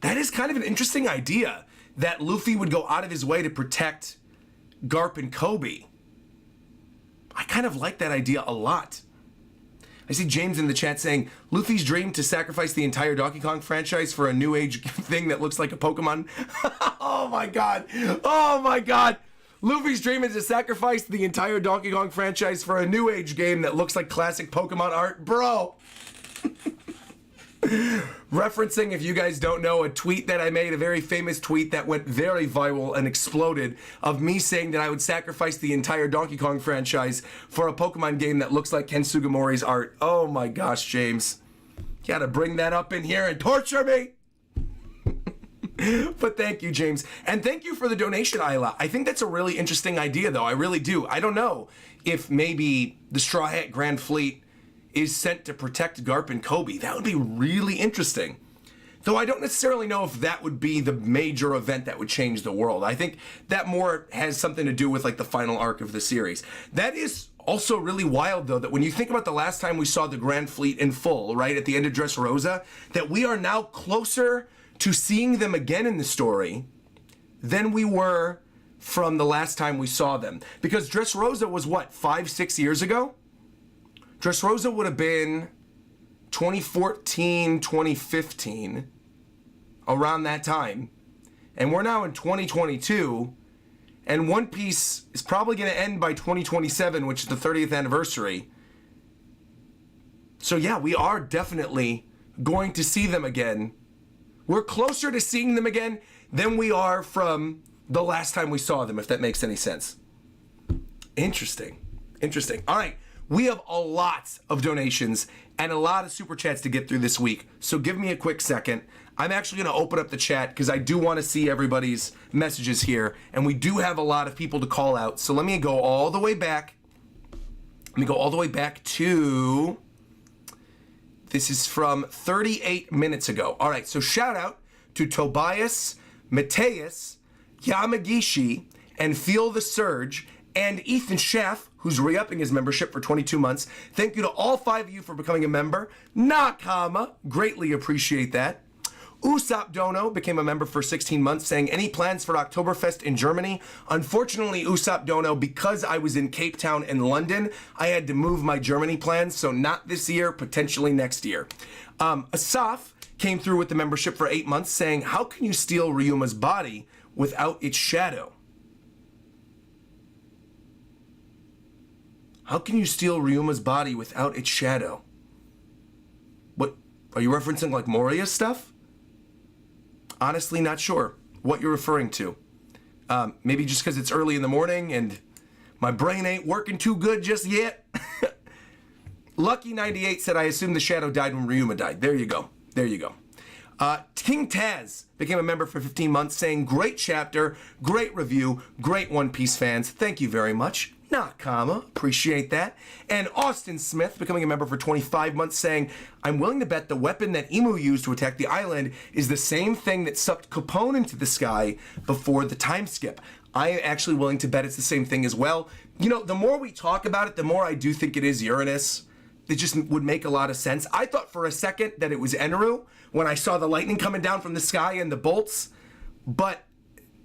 That is kind of an interesting idea, that Luffy would go out of his way to protect Garp and Kobe. I kind of like that idea a lot. I see James in the chat saying, Luffy's dream to sacrifice the entire Donkey Kong franchise for a new age thing that looks like a Pokemon. Oh my god. Oh my god. Luffy's dream is to sacrifice the entire Donkey Kong franchise for a new age game that looks like classic Pokemon art. Bro. Referencing, if you guys don't know, a tweet that I made, a very famous tweet that went very viral and exploded, of me saying that I would sacrifice the entire Donkey Kong franchise for a Pokemon game that looks like Ken Sugimori's art. Oh my gosh, James. You gotta bring that up in here and torture me. But thank you, James. And thank you for the donation, Isla. I think that's a really interesting idea, though. I really do. I don't know if maybe the Straw Hat Grand Fleet is sent to protect Garp and Kobe. That would be really interesting. Though I don't necessarily know if that would be the major event that would change the world. I think that more has something to do with like the final arc of the series. That is also really wild, though, that when you think about the last time we saw the Grand Fleet in full, right, at the end of Dressrosa, that we are now closer to seeing them again in the story than we were from the last time we saw them. Because Dressrosa was what, 5-6 years ago? Dressrosa would have been 2014, 2015, around that time. And we're now in 2022, and One Piece is probably going to end by 2027, which is the 30th anniversary. So yeah, we are definitely going to see them again. We're closer to seeing them again than we are from the last time we saw them, if that makes any sense. Interesting. Interesting. All right. We have a lot of donations and a lot of super chats to get through this week. So give me a quick second. I'm actually going to open up the chat because I do want to see everybody's messages here. And we do have a lot of people to call out. So let me go all the way back. Let me go all the way back to... This is from 38 minutes ago. All right, so shout out to Tobias, Mateus, Yamagishi, and Feel the Surge, and Ethan Schaff, who's re-upping his membership for 22 months. Thank you to all 5 of you for becoming a member. Nakama, greatly appreciate that. Usopp Dono became a member for 16 months, saying, any plans for Oktoberfest in Germany? Unfortunately, Usopp Dono, because I was in Cape Town and London, I had to move my Germany plans, so not this year, potentially next year. Asaf came through with the membership for 8 months, saying, how can you steal Ryuma's body without its shadow? How can you steal Ryuma's body without its shadow? What, are you referencing like Moria stuff? Honestly, not sure what you're referring to. Maybe just because it's early in the morning and my brain ain't working too good just yet. Lucky98 said, I assume the shadow died when Ryuma died. There you go. There you go. King Taz became a member for 15 months, saying, great chapter, great review, great One Piece fans. Thank you very much. Nakama, appreciate that. And Austin Smith becoming a member for 25 months, saying, I'm willing to bet the weapon that Emu used to attack the island is the same thing that sucked Capone into the sky before the time skip. I am actually willing to bet it's the same thing as well. You know, the more we talk about it, the more I do think it is Uranus. It just would make a lot of sense. I thought for a second that it was Eneru when I saw the lightning coming down from the sky and the bolts, but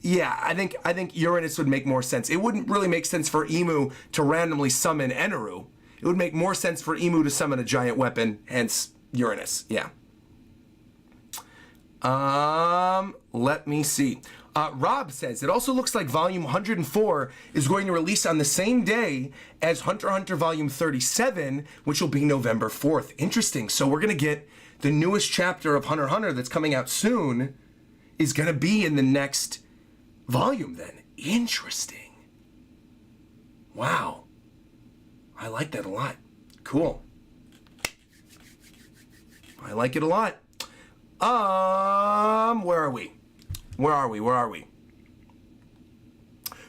yeah, I think Uranus would make more sense. It wouldn't really make sense for Emu to randomly summon Eneru. It would make more sense for Emu to summon a giant weapon, hence Uranus. Yeah. Let me see. Rob says, it also looks like volume 104 is going to release on the same day as Hunter x Hunter volume 37, which will be November 4th. Interesting. So we're going to get the newest chapter of Hunter x Hunter that's coming out soon is going to be in the next volume then. Interesting. Wow. I like that a lot. Cool. I like it a lot. Where are we?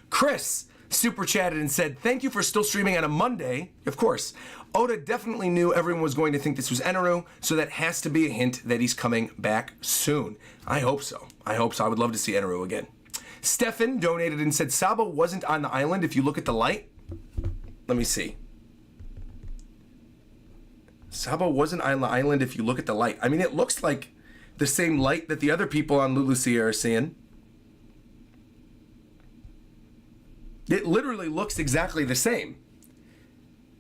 Chris super chatted and said, thank you for still streaming on a Monday. Of course. Oda definitely knew everyone was going to think this was Eneru, so that has to be a hint that he's coming back soon. I hope so. I would love to see Eneru again. Stefan donated and said, Sabo wasn't on the island if you look at the light. Let me see. Sabo wasn't on the island if you look at the light. I mean, it looks like the same light that the other people on Lulusia are seeing. It literally looks exactly the same.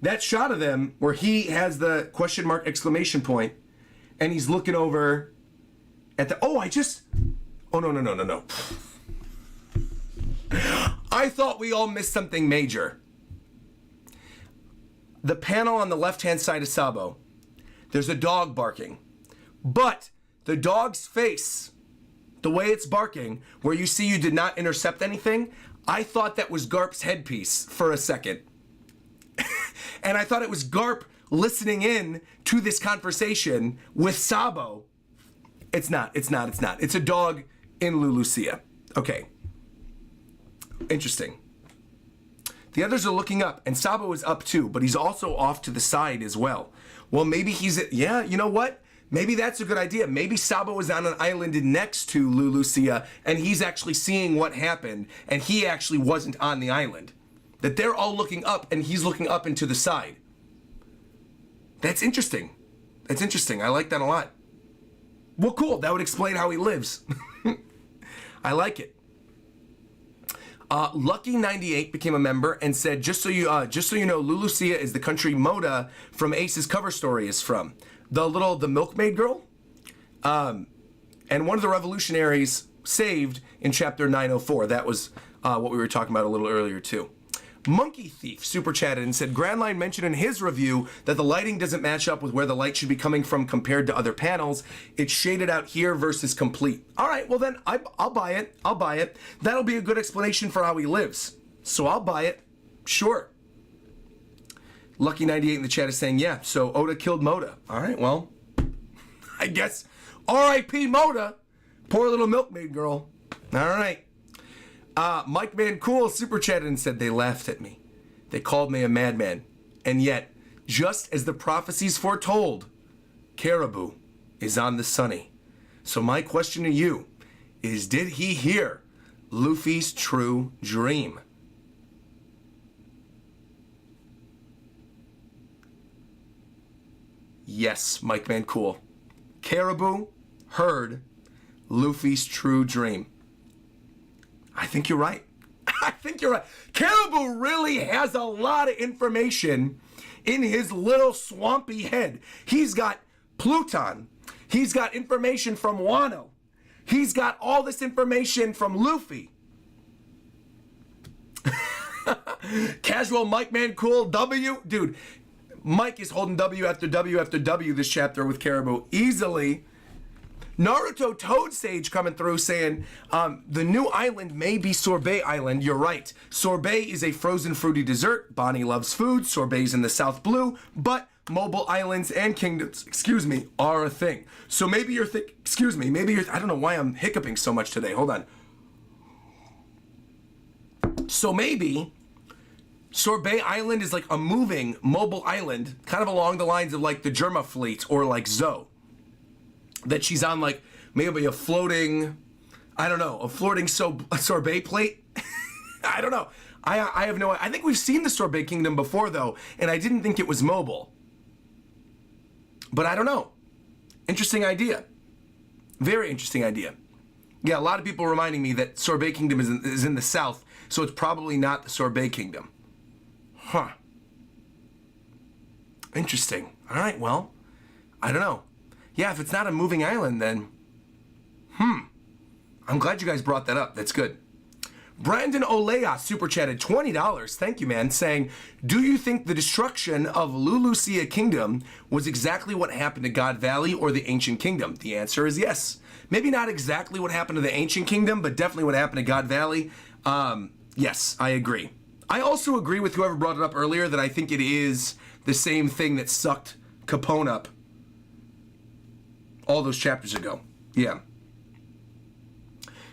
That shot of them where he has the question mark exclamation point and he's looking over at the, oh, no. I thought we all missed something major. The panel on the left-hand side of Sabo, there's a dog barking. But the dog's face, the way it's barking, where you see you did not intercept anything, I thought that was Garp's headpiece for a second. And I thought it was Garp listening in to this conversation with Sabo. It's not. It's a dog in Lulusia. Okay. Interesting. The others are looking up, and Sabo is up too, but he's also off to the side as well. Well, maybe yeah, you know what? Maybe that's a good idea. Maybe Sabo is on an island next to Lulusia, and he's actually seeing what happened, and he actually wasn't on the island. That they're all looking up, and he's looking up and to the side. That's interesting. I like that a lot. Well, cool. That would explain how he lives. I like it. Lucky98 became a member and said, just so you know, Lulusia is the country Moda from Ace's cover story is from. The milkmaid girl. And one of the revolutionaries saved in chapter 904. That was what we were talking about a little earlier too. Monkey Thief super chatted and said, Grandline mentioned in his review that the lighting doesn't match up with where the light should be coming from compared to other panels. It's shaded out here versus complete. All right, well then I'll buy it. That'll be a good explanation for how he lives. So I'll buy it. Sure. Lucky98 in the chat is saying, yeah, so Oda killed Moda. All right, well, I guess R.I.P. Moda. Poor little milkmaid girl. All right. Mike Man Cool super chatted and said they laughed at me. They called me a madman. And yet, just as the prophecies foretold, Caribou is on the sunny. So my question to you is, did he hear Luffy's true dream? Yes, Mike Man Cool. Caribou heard Luffy's true dream. I think you're right. I think you're right. Caribou really has a lot of information in his little swampy head. He's got Pluton. He's got information from Wano. He's got all this information from Luffy. Casual Mike Man Cool W. Dude, Mike is holding W after W after W this chapter with Caribou easily. Naruto Toad Sage coming through saying, the new island may be Sorbet Island. You're right. Sorbet is a frozen fruity dessert. Bonney loves food. Sorbet's in the South Blue, but mobile islands and kingdoms, are a thing. So maybe you're I don't know why I'm hiccuping so much today. Hold on. So maybe Sorbet Island is like a moving mobile island, kind of along the lines of like the Germa fleet or like Zoe. That she's on like maybe a floating, I don't know, a sorbet plate. I don't know. I have no, I think we've seen the Sorbet Kingdom before though, and I didn't think it was mobile. But I don't know. Interesting idea. Very interesting idea. Yeah, a lot of people reminding me that Sorbet Kingdom is in the south, so it's probably not the Sorbet Kingdom. Huh. Interesting. All right, well, I don't know. Yeah, if it's not a moving island, then, I'm glad you guys brought that up. That's good. Brandon Olea super chatted $20. Thank you, man. Saying, do you think the destruction of Lulusia Kingdom was exactly what happened to God Valley or the Ancient Kingdom? The answer is yes. Maybe not exactly what happened to the Ancient Kingdom, but definitely what happened to God Valley. Yes, I agree. I also agree with whoever brought it up earlier that I think it is the same thing that sucked Capone up all those chapters ago. Yeah.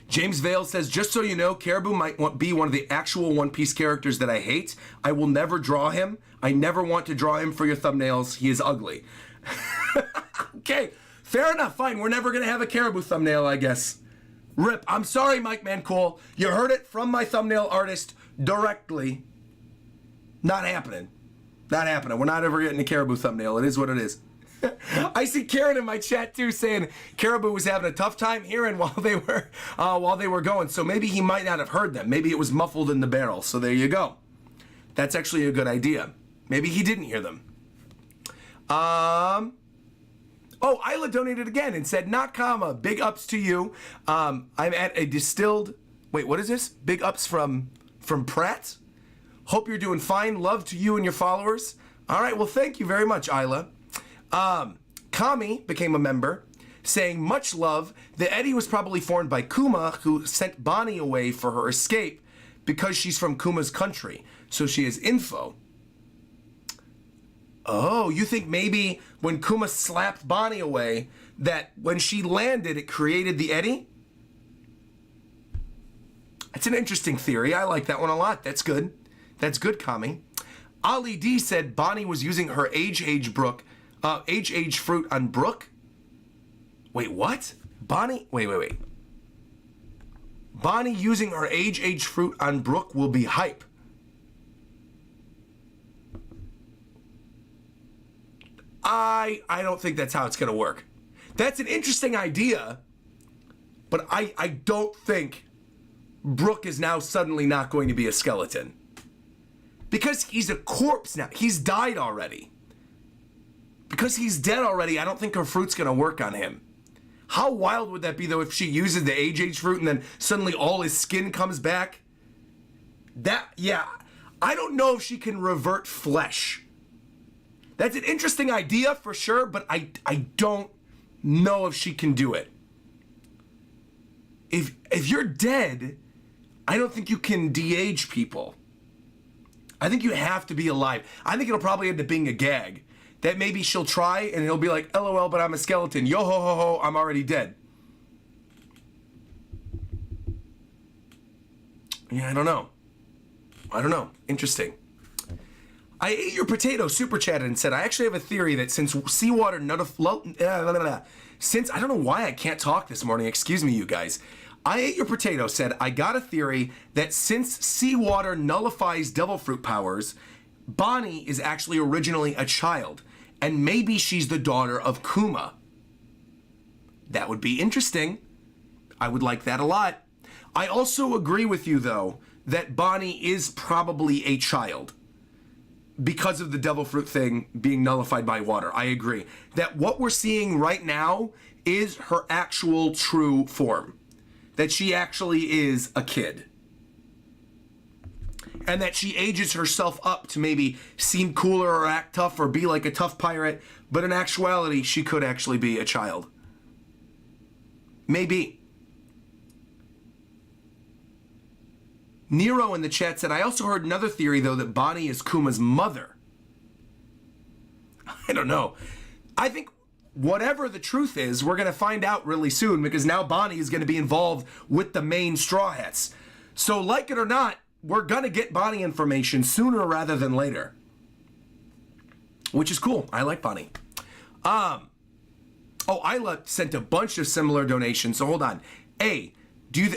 James Vale says, just so you know, Caribou might be one of the actual One Piece characters that I hate. I will never draw him. I never want to draw him for your thumbnails. He is ugly. Okay, fair enough. Fine. We're never going to have a Caribou thumbnail, I guess. Rip. I'm sorry, Mike Man Cool. You heard it from my thumbnail artist directly. Not happening. Not happening. We're not ever getting a Caribou thumbnail. It is what it is. I see Karen in my chat too saying Caribou was having a tough time hearing while they were going. So maybe he might not have heard them. Maybe it was muffled in the barrel. So there you go. That's actually a good idea. Maybe he didn't hear them. Oh, Isla donated again and said, Nakama, big ups to you. I'm at a distilled. Wait, what is this? Big ups from Pratt. Hope you're doing fine. Love to you and your followers. All right. Well, thank you very much, Isla. Kami became a member, saying, much love. The Eddie was probably formed by Kuma, who sent Bonney away for her escape because she's from Kuma's country. So she has info. Oh, you think maybe when Kuma slapped Bonney away, that when she landed, it created the Eddie? That's an interesting theory. I like that one a lot. That's good. That's good, Kami. Ali D said Bonney was using her age fruit on Brook. Wait, what? Bonney? Wait. Bonney using her age fruit on Brook will be hype. I don't think that's how it's going to work. That's an interesting idea, but I don't think Brook is now suddenly not going to be a skeleton. Because he's a corpse now. He's died already. Because he's dead already, I don't think her fruit's going to work on him. How wild would that be, though, if she uses the age fruit and then suddenly all his skin comes back? I don't know if she can revert flesh. That's an interesting idea for sure, but I don't know if she can do it. If you're dead, I don't think you can de-age people. I think you have to be alive. I think it'll probably end up being a gag that maybe she'll try and he'll be like, LOL, but I'm a skeleton. Yo ho ho ho, I'm already dead. Yeah, I don't know. Interesting. I ate your potato super chatted and said, I actually have a theory that since seawater since I don't know why I can't talk this morning. Excuse me, you guys. I ate your potato said, I got a theory that since seawater nullifies devil fruit powers, Bonney is actually originally a child, and maybe she's the daughter of Kuma. That would be interesting. I would like that a lot. I also agree with you, though, that Bonney is probably a child because of the devil fruit thing being nullified by water. I agree. That what we're seeing right now is her actual true form. That she actually is a kid. And that she ages herself up to maybe seem cooler or act tough or be like a tough pirate, but in actuality, she could actually be a child. Maybe. Nero in the chat said, I also heard another theory, though, that Bonney is Kuma's mother. I don't know. I think whatever the truth is, we're going to find out really soon, because now Bonney is going to be involved with the main Straw Hats. So like it or not, we're going to get Bonney information sooner rather than later. Which is cool. I like Bonney. Oh, Isla sent a bunch of similar donations, so hold on. A,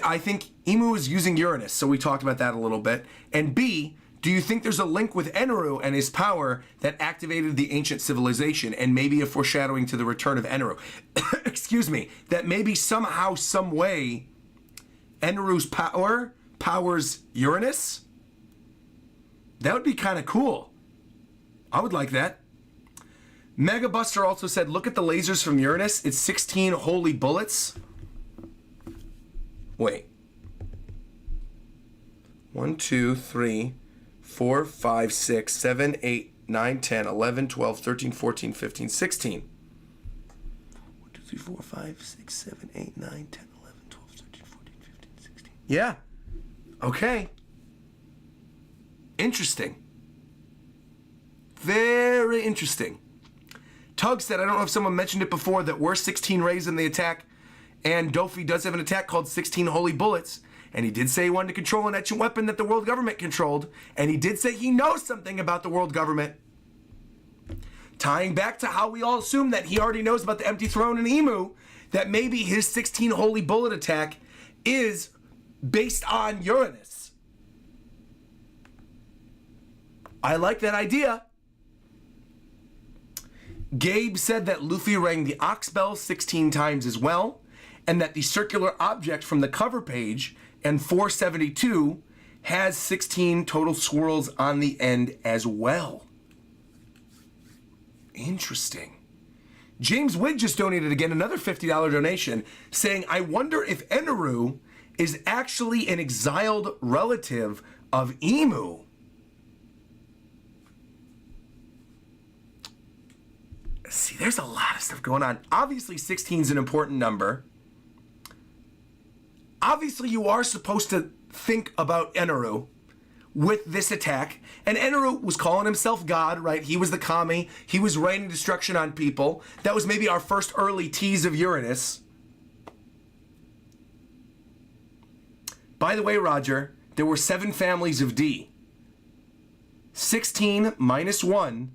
I think Imu is using Uranus, so we talked about that a little bit. And B, do you think there's a link with Eneru and his power that activated the ancient civilization, and maybe a foreshadowing to the return of Eneru? Excuse me. That maybe somehow, some way, Eneru's power powers Uranus? That would be kind of cool. I would like that. Mega Buster also said, look at the lasers from Uranus. It's 16 holy bullets. Wait. 1, 2, 3, 4, 5, 6, 7, 8, 9, 10, 11, 12, 13, 14, 15, 16. 1, 2, 3, 4, 5, 6, 7, 8, 9, 10, 11, 12, 13, 14, 15, 16. Yeah. Okay. Interesting. Very interesting. Tug said, I don't know if someone mentioned it before, that we're 16 rays in the attack, and Dofi does have an attack called 16 Holy Bullets, and he did say he wanted to control an ancient weapon that the world government controlled, and he did say he knows something about the world government. Tying back to how we all assume that he already knows about the Empty Throne and Emu, that maybe his 16 Holy Bullet attack is based on Uranus. I like that idea. Gabe said that Luffy rang the ox bell 16 times as well, and that the circular object from the cover page and 472 has 16 total swirls on the end as well. Interesting. James Wig just donated again another $50 donation, saying, I wonder if Eneru is actually an exiled relative of Emu. See, there's a lot of stuff going on. Obviously, 16 is an important number. Obviously, you are supposed to think about Eneru with this attack. And Eneru was calling himself God, right? He was the kami. He was raining destruction on people. That was maybe our first early tease of Uranus. By the way, Roger, there were 7 families of D. 16 minus 1.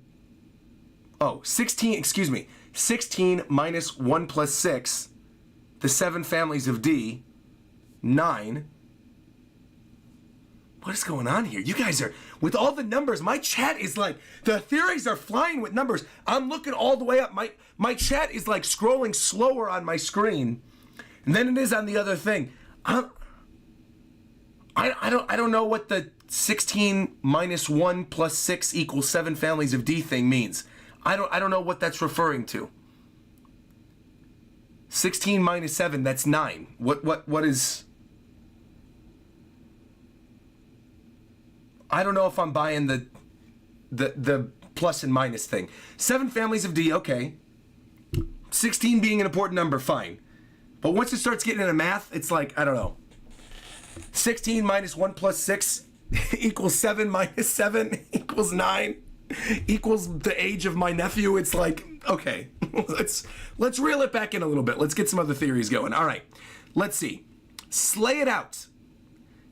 Oh, 16, excuse me. 16 minus 1 plus 6. The 7 families of D. 9. What is going on here? You guys are, with all the numbers, my chat is like, the theories are flying with numbers. I'm looking all the way up. My chat is like scrolling slower on my screen than it is on the other thing. I don't know what the 16 minus 1 plus 6 equals 7 families of D thing means. I don't know what that's referring to. 16 minus 7, that's 9. What is... I don't know if I'm buying the plus and minus thing. 7 families of D, okay. 16 being an important number, fine. But once it starts getting into math, it's like, I don't know. 16 minus 1 plus 6 equals 7 minus 7 equals 9. equals the age of my nephew. It's like, okay, let's reel it back in a little bit. Let's get some other theories going. All right, let's see. Slay It Out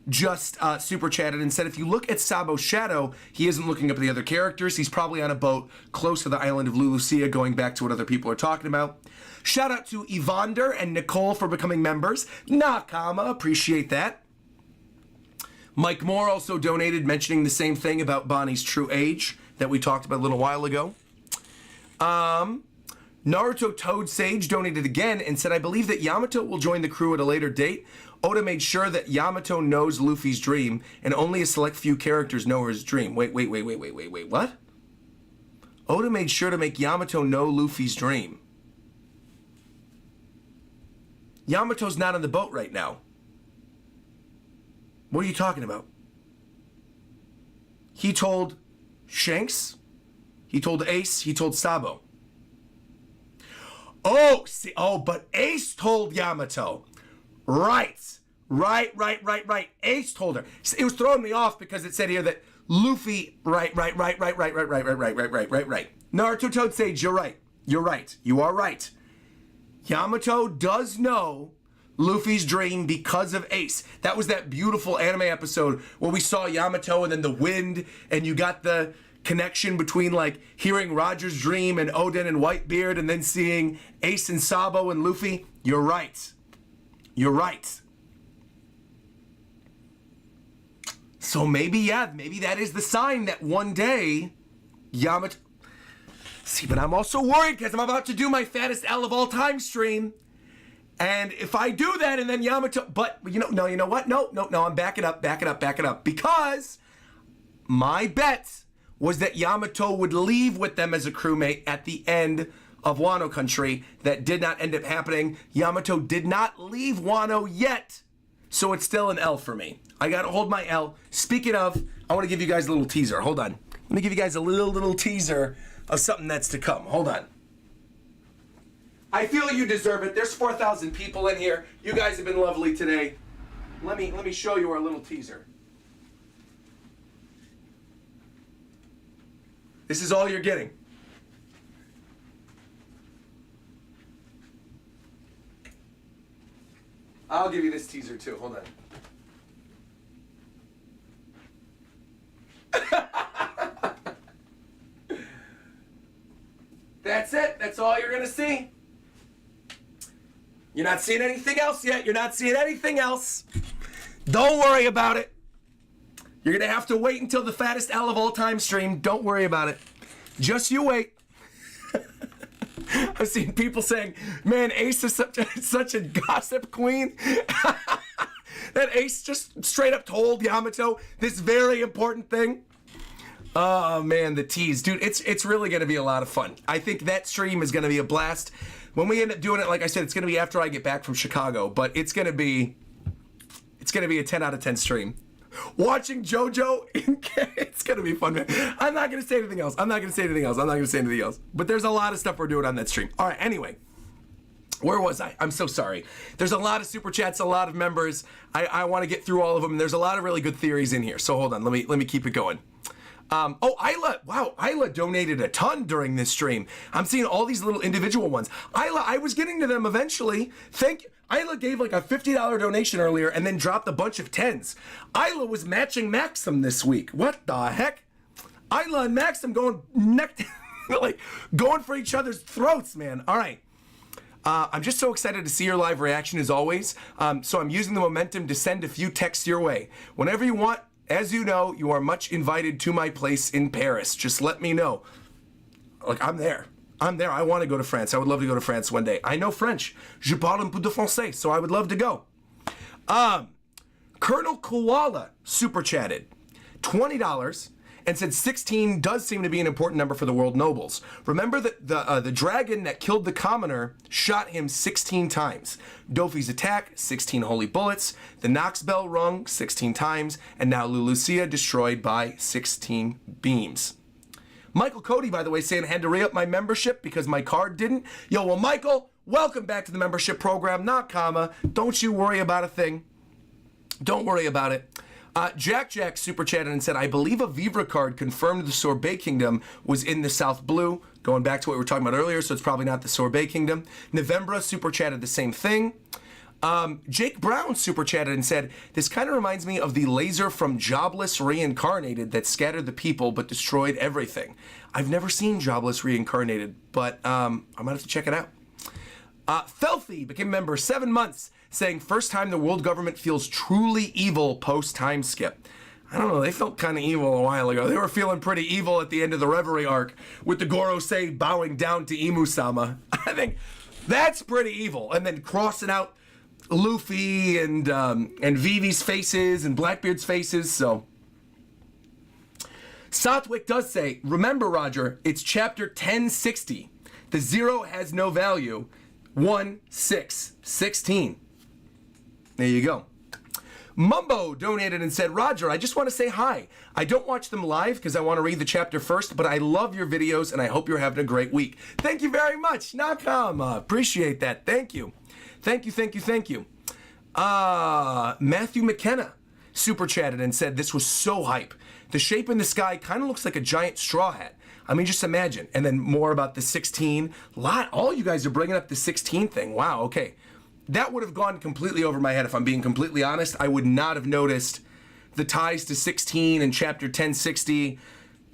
just super chatted and said, if you look at Sabo's shadow, he isn't looking up at the other characters. He's probably on a boat close to the island of Lulusia, going back to what other people are talking about. Shout out to Evander and Nicole for becoming members. Nakama, appreciate that. Mike Moore also donated, mentioning the same thing about Bonney's true age that we talked about a little while ago. Naruto Toad Sage donated again and said, I believe that Yamato will join the crew at a later date. Oda made sure that Yamato knows Luffy's dream, and only a select few characters know his dream. Wait, what? Oda made sure to make Yamato know Luffy's dream. Yamato's not on the boat right now. What are you talking about? He told Shanks, he told Ace, he told Sabo. Oh, see, but Ace told Yamato. Right. Ace told her. It was throwing me off because it said here that Luffy, right. Naruto Toad Sage, you're right. You are right. Yamato does know Luffy's dream because of Ace. That was that beautiful anime episode where we saw Yamato and then the wind, and you got the connection between like hearing Roger's dream and Oden and Whitebeard and then seeing Ace and Sabo and Luffy. You're right. So maybe that is the sign that one day Yamato... See, but I'm also worried because I'm about to do my fattest L of all time stream. And if I do that and then Yamato... But, you know what? No, I'm back it up. Because my bet was that Yamato would leave with them as a crewmate at the end of Wano Country. That did not end up happening. Yamato did not leave Wano yet. So it's still an L for me. I gotta hold my L. Speaking of, I want to give you guys a little teaser. Hold on. Let me give you guys a little teaser of something that's to come. Hold on. I feel you deserve it. There's 4,000 people in here. You guys have been lovely today. Let me show you our little teaser. This is all you're getting. I'll give you this teaser too. Hold on. That's it. That's all you're going to see. You're not seeing anything else yet. You're not seeing anything else. Don't worry about it. You're going to have to wait until the fattest L of all time stream. Don't worry about it. Just you wait. I've seen people saying, man, Ace is such a gossip queen. That Ace just straight up told Yamato this very important thing. Oh, man, the tease. Dude, it's really going to be a lot of fun. I think that stream is going to be a blast. When we end up doing it, like I said, it's going to be after I get back from Chicago, but it's going to be a 10 out of 10 stream. Watching JoJo, it's going to be fun, man. I'm not going to say anything else. But there's a lot of stuff we're doing on that stream. All right, anyway. Where was I? I'm so sorry. There's a lot of super chats, a lot of members. I want to get through all of them. There's a lot of really good theories in here. So hold on. Let me keep it going. Isla. Wow, Isla donated a ton during this stream. I'm seeing all these little individual ones. Isla, I was getting to them eventually. Thank you. Isla gave like a $50 donation earlier and then dropped a bunch of 10s. Isla was matching Maxim this week. What the heck? Isla and Maxim going going for each other's throats, man. All right. I'm just so excited to see your live reaction as always. So I'm using the momentum to send a few texts your way. Whenever you want, as you know, you are much invited to my place in Paris. Just let me know. Like, I'm there. I want to go to France. I would love to go to France one day. I know French. Je parle un peu de français, so I would love to go. Colonel Koala super chatted $20 and said 16 does seem to be an important number for the world nobles. Remember that the dragon that killed the commoner shot him 16 times. Dofi's attack, 16 holy bullets. The Nox bell rung 16 times. And now Lulusia destroyed by 16 beams. Michael Cody, by the way, saying I had to re-up my membership because my card didn't. Yo, well, Michael, welcome back to the membership program. Not comma. Don't you worry about a thing. Don't worry about it. Jack super chatted and said, I believe a Vivre card confirmed the Sorbet Kingdom was in the South Blue. Going back to what we were talking about earlier, so it's probably not the Sorbet Kingdom. Novembra super chatted the same thing. Jake Brown super chatted and said, this kind of reminds me of the laser from Jobless Reincarnated that scattered the people but destroyed everything. I've never seen Jobless Reincarnated, but I might have to check it out. Filthy became a member 7 months, saying first time the world government feels truly evil post time skip. I don't know, they felt kind of evil a while ago. They were feeling pretty evil at the end of the Reverie arc with the Gorosei bowing down to Imu-sama. I think that's pretty evil. And then crossing out Luffy and Vivi's faces and Blackbeard's faces, so. Satwick does say, remember Roger, it's chapter 1060. The 0 has no value. 1, 6, 16. There you go. Mumbo donated and said, Roger, I just want to say hi. I don't watch them live because I want to read the chapter first, but I love your videos and I hope you're having a great week. Thank you very much, Nakama. Appreciate that. Thank you. Thank you. Matthew McKenna super chatted and said, this was so hype. The shape in the sky kind of looks like a giant straw hat. I mean, just imagine. And then more about the 16. All you guys are bringing up the 16 thing. Wow, okay. That would have gone completely over my head if I'm being completely honest. I would not have noticed the ties to 16 and chapter 1060.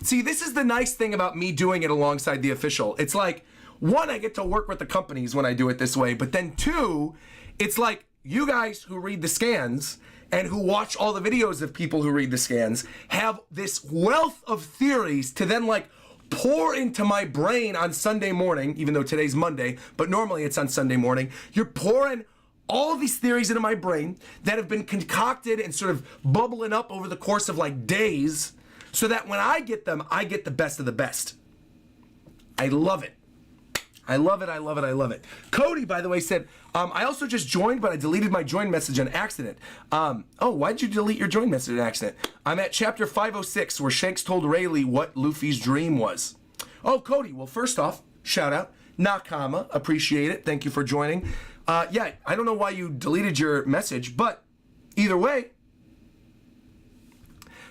See, this is the nice thing about me doing it alongside the official. It's like, 1, I get to work with the companies when I do it this way, but then 2, it's like you guys who read the scans and who watch all the videos of people who read the scans have this wealth of theories to then like pour into my brain on Sunday morning, even though today's Monday, but normally it's on Sunday morning. You're pouring all of these theories into my brain that have been concocted and sort of bubbling up over the course of like days so that when I get them, I get the best of the best. I love it. I love it. Cody, by the way, said, I also just joined, but I deleted my join message on accident. Why'd you delete your join message on accident? I'm at chapter 506, where Shanks told Rayleigh what Luffy's dream was. Oh, Cody, well, first off, shout out. Nakama, appreciate it. Thank you for joining. I don't know why you deleted your message, but either way,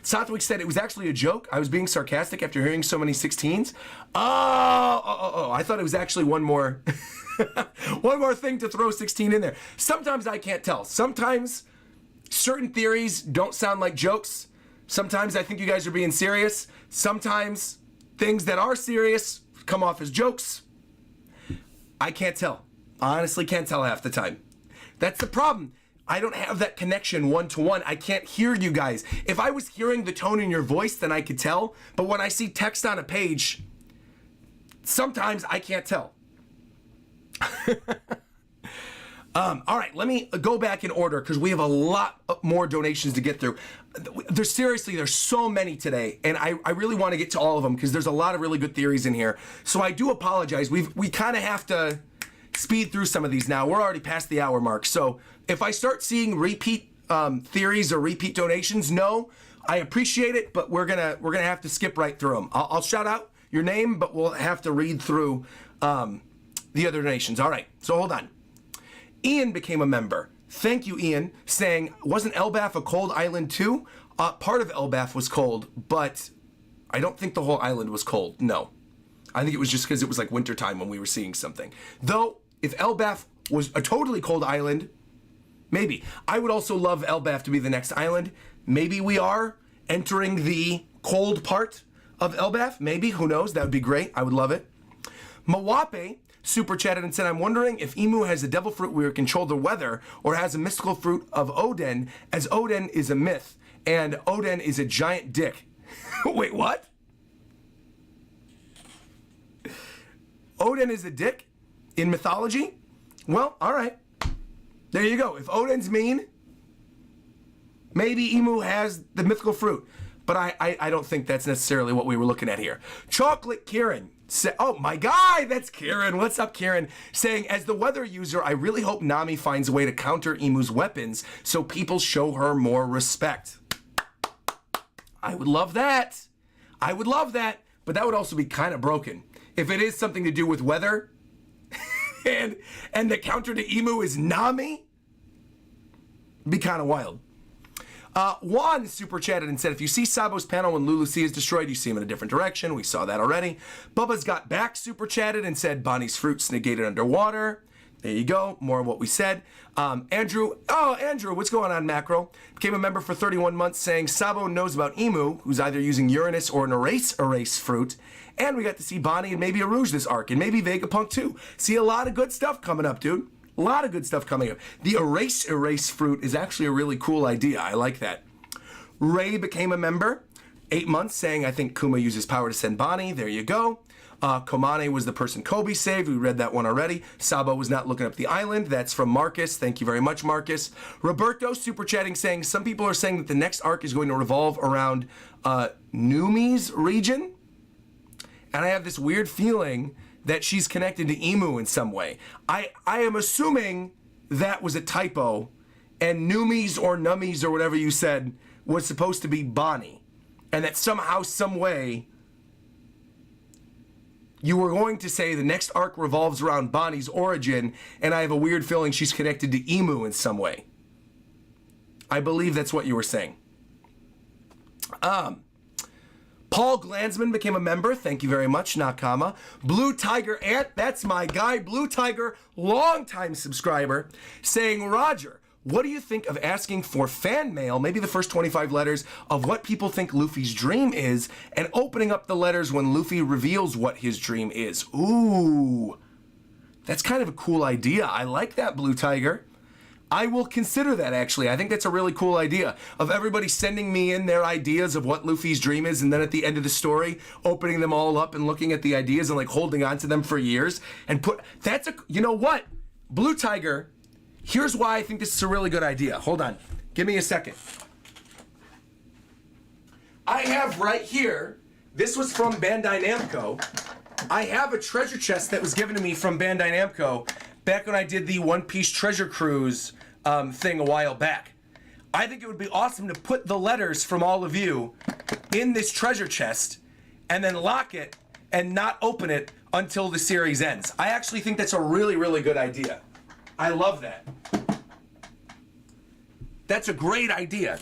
Satwick said it was actually a joke. I was being sarcastic after hearing so many 16s. I thought it was actually one more one more thing to throw 16 in there. Sometimes I can't tell. Sometimes certain theories don't sound like jokes. Sometimes I think you guys are being serious. Sometimes things that are serious come off as jokes. I can't tell. I honestly can't tell half the time. That's the problem. I don't have that connection one-to-one. I can't hear you guys. If I was hearing the tone in your voice, then I could tell. But when I see text on a page, sometimes I can't tell. All right, let me go back in order because we have a lot more donations to get through. There's so many today, and I really want to get to all of them because there's a lot of really good theories in here. So I do apologize. We kind of have to speed through some of these now. We're already past the hour mark. So if I start seeing repeat theories or repeat donations, no, I appreciate it, but we're gonna have to skip right through them. I'll shout out your name, but we'll have to read through the other donations. All right, so hold on. Ian became a member. Thank you, Ian, saying, wasn't Elbaf a cold island too? Part of Elbaf was cold, but I don't think the whole island was cold, no. I think it was just because it was like wintertime when we were seeing something. Though, if Elbaf was a totally cold island, maybe. I would also love Elbaf to be the next island. Maybe we are entering the cold part of Elbaf. Maybe, who knows? That would be great. I would love it. Mawape super chatted and said, I'm wondering if Imu has a devil fruit where it control the weather or has a mystical fruit of Oden, as Oden is a myth and Oden is a giant dick. Wait, what? Oden is a dick in mythology? Well, all right. There you go. If Oden's mean, maybe Imu has the mythical fruit. But I don't think that's necessarily what we were looking at here. Chocolate Kieran said, oh, my guy, that's Kieran. What's up, Kieran? Saying, as the weather user, I really hope Nami finds a way to counter Imu's weapons so people show her more respect. I would love that. I would love that. But that would also be kind of broken. If it is something to do with weather and the counter to Imu is Nami, it'd be kind of wild. Juan super chatted and said, if you see Sabo's panel when Lulusia is destroyed, you see him in a different direction. We saw that already. Bubba's got back super chatted and said, Bonnie's fruits negated underwater. There you go. More of what we said. Andrew, what's going on, Macro? Became a member for 31 months saying Sabo knows about Emu, who's either using Uranus or an erase fruit. And we got to see Bonney and maybe a Rouge this arc, and maybe Vegapunk too. See a lot of good stuff coming up, dude. A lot of good stuff coming up. The erase fruit is actually a really cool idea. I like that. Ray became a member, 8 months, saying, I think Kuma uses power to send Bonney. There you go. Komane was the person Kobe saved. We read that one already. Sabo was not looking up the island. That's from Marcus. Thank you very much, Marcus. Roberto super chatting saying, some people are saying that the next arc is going to revolve around Numi's region. And I have this weird feeling that she's connected to Emu in some way. I am assuming that was a typo, and Numis or Nummies or whatever you said was supposed to be Bonney, and that somehow, some way, you were going to say the next arc revolves around Bonnie's origin, and I have a weird feeling she's connected to Emu in some way. I believe that's what you were saying. Paul Glansman became a member. Thank you very much, Nakama. Blue Tiger Ant, that's my guy. Blue Tiger, longtime subscriber, saying, Roger, what do you think of asking for fan mail, maybe the first 25 letters, of what people think Luffy's dream is, and opening up the letters when Luffy reveals what his dream is? Ooh, that's kind of a cool idea. I like that, Blue Tiger. I will consider that, actually. I think that's a really cool idea, of everybody sending me in their ideas of what Luffy's dream is, and then at the end of the story, opening them all up and looking at the ideas and like holding on to them for years. And you know what? Blue Tiger, here's why I think this is a really good idea. Hold on. Give me a second. I have right here, this was from Bandai Namco. I have a treasure chest that was given to me from Bandai Namco back when I did the One Piece Treasure Cruise thing a while back. I think it would be awesome to put the letters from all of you in this treasure chest and then lock it and not open it until the series ends. I actually think that's a really, really good idea. I love that. That's a great idea.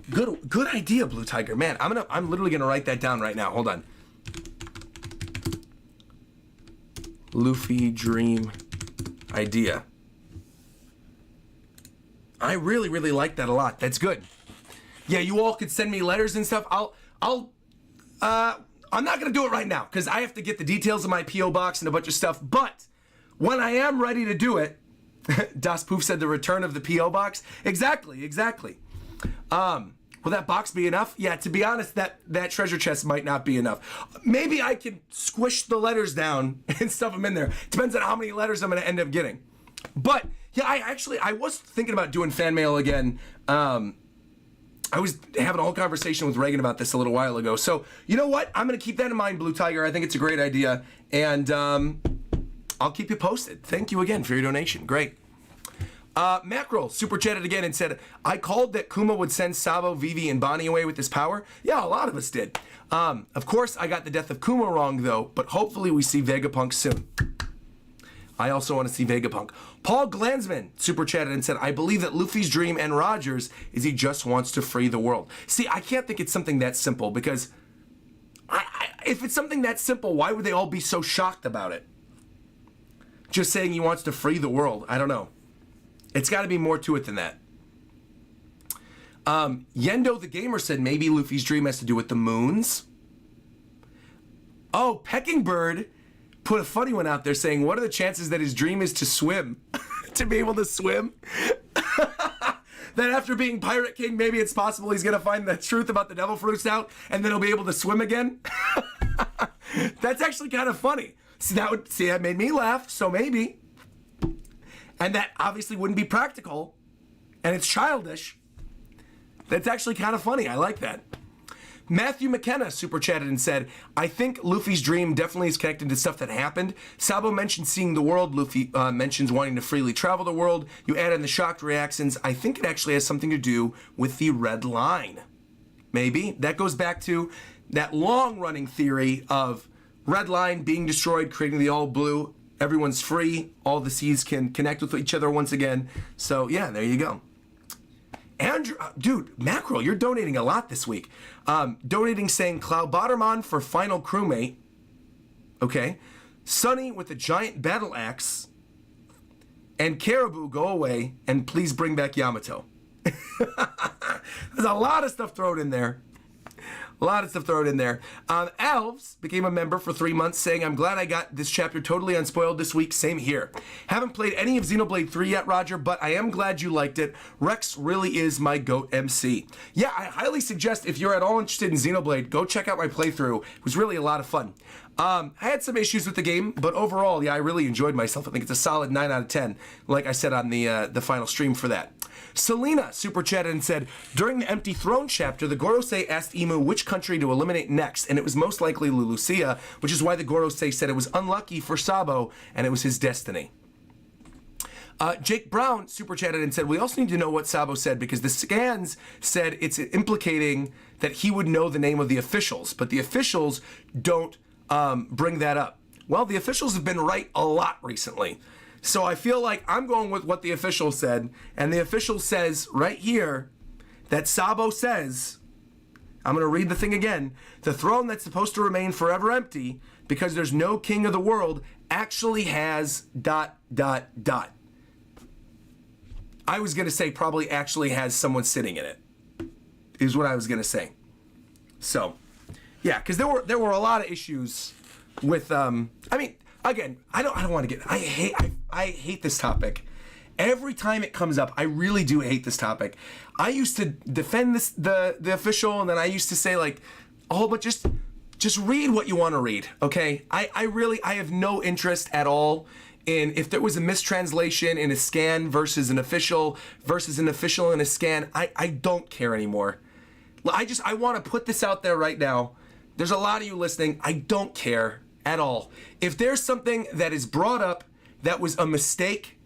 Good idea, Blue Tiger. Man, I'm literally gonna write that down right now. Hold on. Luffy dream idea. I really, really like that a lot. That's good. Yeah, you all could send me letters and stuff. I'm not gonna do it right now because I have to get the details of my P.O. box and a bunch of stuff. But when I am ready to do it, Das Poof said the return of the P.O. box. Exactly. Will that box be enough? Yeah, to be honest, that treasure chest might not be enough. Maybe I can squish the letters down and stuff them in there. Depends on how many letters I'm gonna end up getting. But yeah, I was thinking about doing fan mail again. I was having a whole conversation with Reagan about this a little while ago. So you know what? I'm gonna keep that in mind, Blue Tiger. I think it's a great idea, and I'll keep you posted. Thank you again for your donation. Great. Mackerel super chatted again and said, I called that Kuma would send Sabo, Vivi, and Bonney away with his power. Yeah, a lot of us did. Of course, I got the death of Kuma wrong, though, but hopefully we see Vegapunk soon. I also want to see Vegapunk. Paul Glansman super chatted and said, I believe that Luffy's dream and Rogers is he just wants to free the world. See, I can't think it's something that simple, because if it's something that simple, why would they all be so shocked about it? Just saying he wants to free the world. I don't know. It's got to be more to it than that. Yendo the Gamer said maybe Luffy's dream has to do with the moons. Oh, Pecking Bird put a funny one out there saying, what are the chances that his dream is to swim? To be able to swim? That after being Pirate King, maybe it's possible he's going to find the truth about the Devil Fruits out and then he'll be able to swim again? That's actually kind of funny. That made me laugh, so maybe. And that obviously wouldn't be practical, and it's childish. That's actually kind of funny. I like that. Matthew McKenna super chatted and said, I think Luffy's dream definitely is connected to stuff that happened. Sabo mentioned seeing the world. Luffy mentions wanting to freely travel the world. You add in the shocked reactions. I think it actually has something to do with the red line. Maybe. That goes back to that long-running theory of red line being destroyed, creating the all blue. Everyone's free. All the seas can connect with each other once again. So, yeah, there you go. Andrew, dude, Mackerel, you're donating a lot this week. Donating saying Cloudbottomon for final crewmate. Okay. Sunny with a giant battle axe. And Caribou, go away and please bring back Yamato. There's a lot of stuff thrown in there. Elves became a member for 3 months saying, I'm glad I got this chapter totally unspoiled this week. Same here. Haven't played any of Xenoblade 3 yet, Roger, but I am glad you liked it. Rex really is my GOAT MC. Yeah, I highly suggest if you're at all interested in Xenoblade, go check out my playthrough. It was really a lot of fun. I had some issues with the game, but overall, yeah, I really enjoyed myself. I think it's a solid 9 out of 10, like I said on the final stream for that. Selena super chatted and said, during the Empty Throne chapter, the Gorosei asked Emu which country to eliminate next, and it was most likely Lulusia, which is why the Gorosei said it was unlucky for Sabo, and it was his destiny. Jake Brown super chatted and said, we also need to know what Sabo said, because the scans said it's implicating that he would know the name of the officials, but the officials don't bring that up. Well, the officials have been right a lot recently. So I feel like I'm going with what the official said, and the official says right here that Sabo says, I'm going to read the thing again, the throne that's supposed to remain forever empty because there's no king of the world actually has ... I was going to say probably actually has someone sitting in it, is what I was going to say. So, yeah, because there were a lot of issues with, I mean, again, I don't want to get, I hate this topic. Every time it comes up, I really do hate this topic. I used to defend the official, and then I used to say like, oh, but just read what you want to read, okay? I have no interest at all in if there was a mistranslation in a scan versus an official in a scan. I don't care anymore. I want to put this out there right now. There's a lot of you listening. I don't care at all. If there's something that is brought up that was a mistake,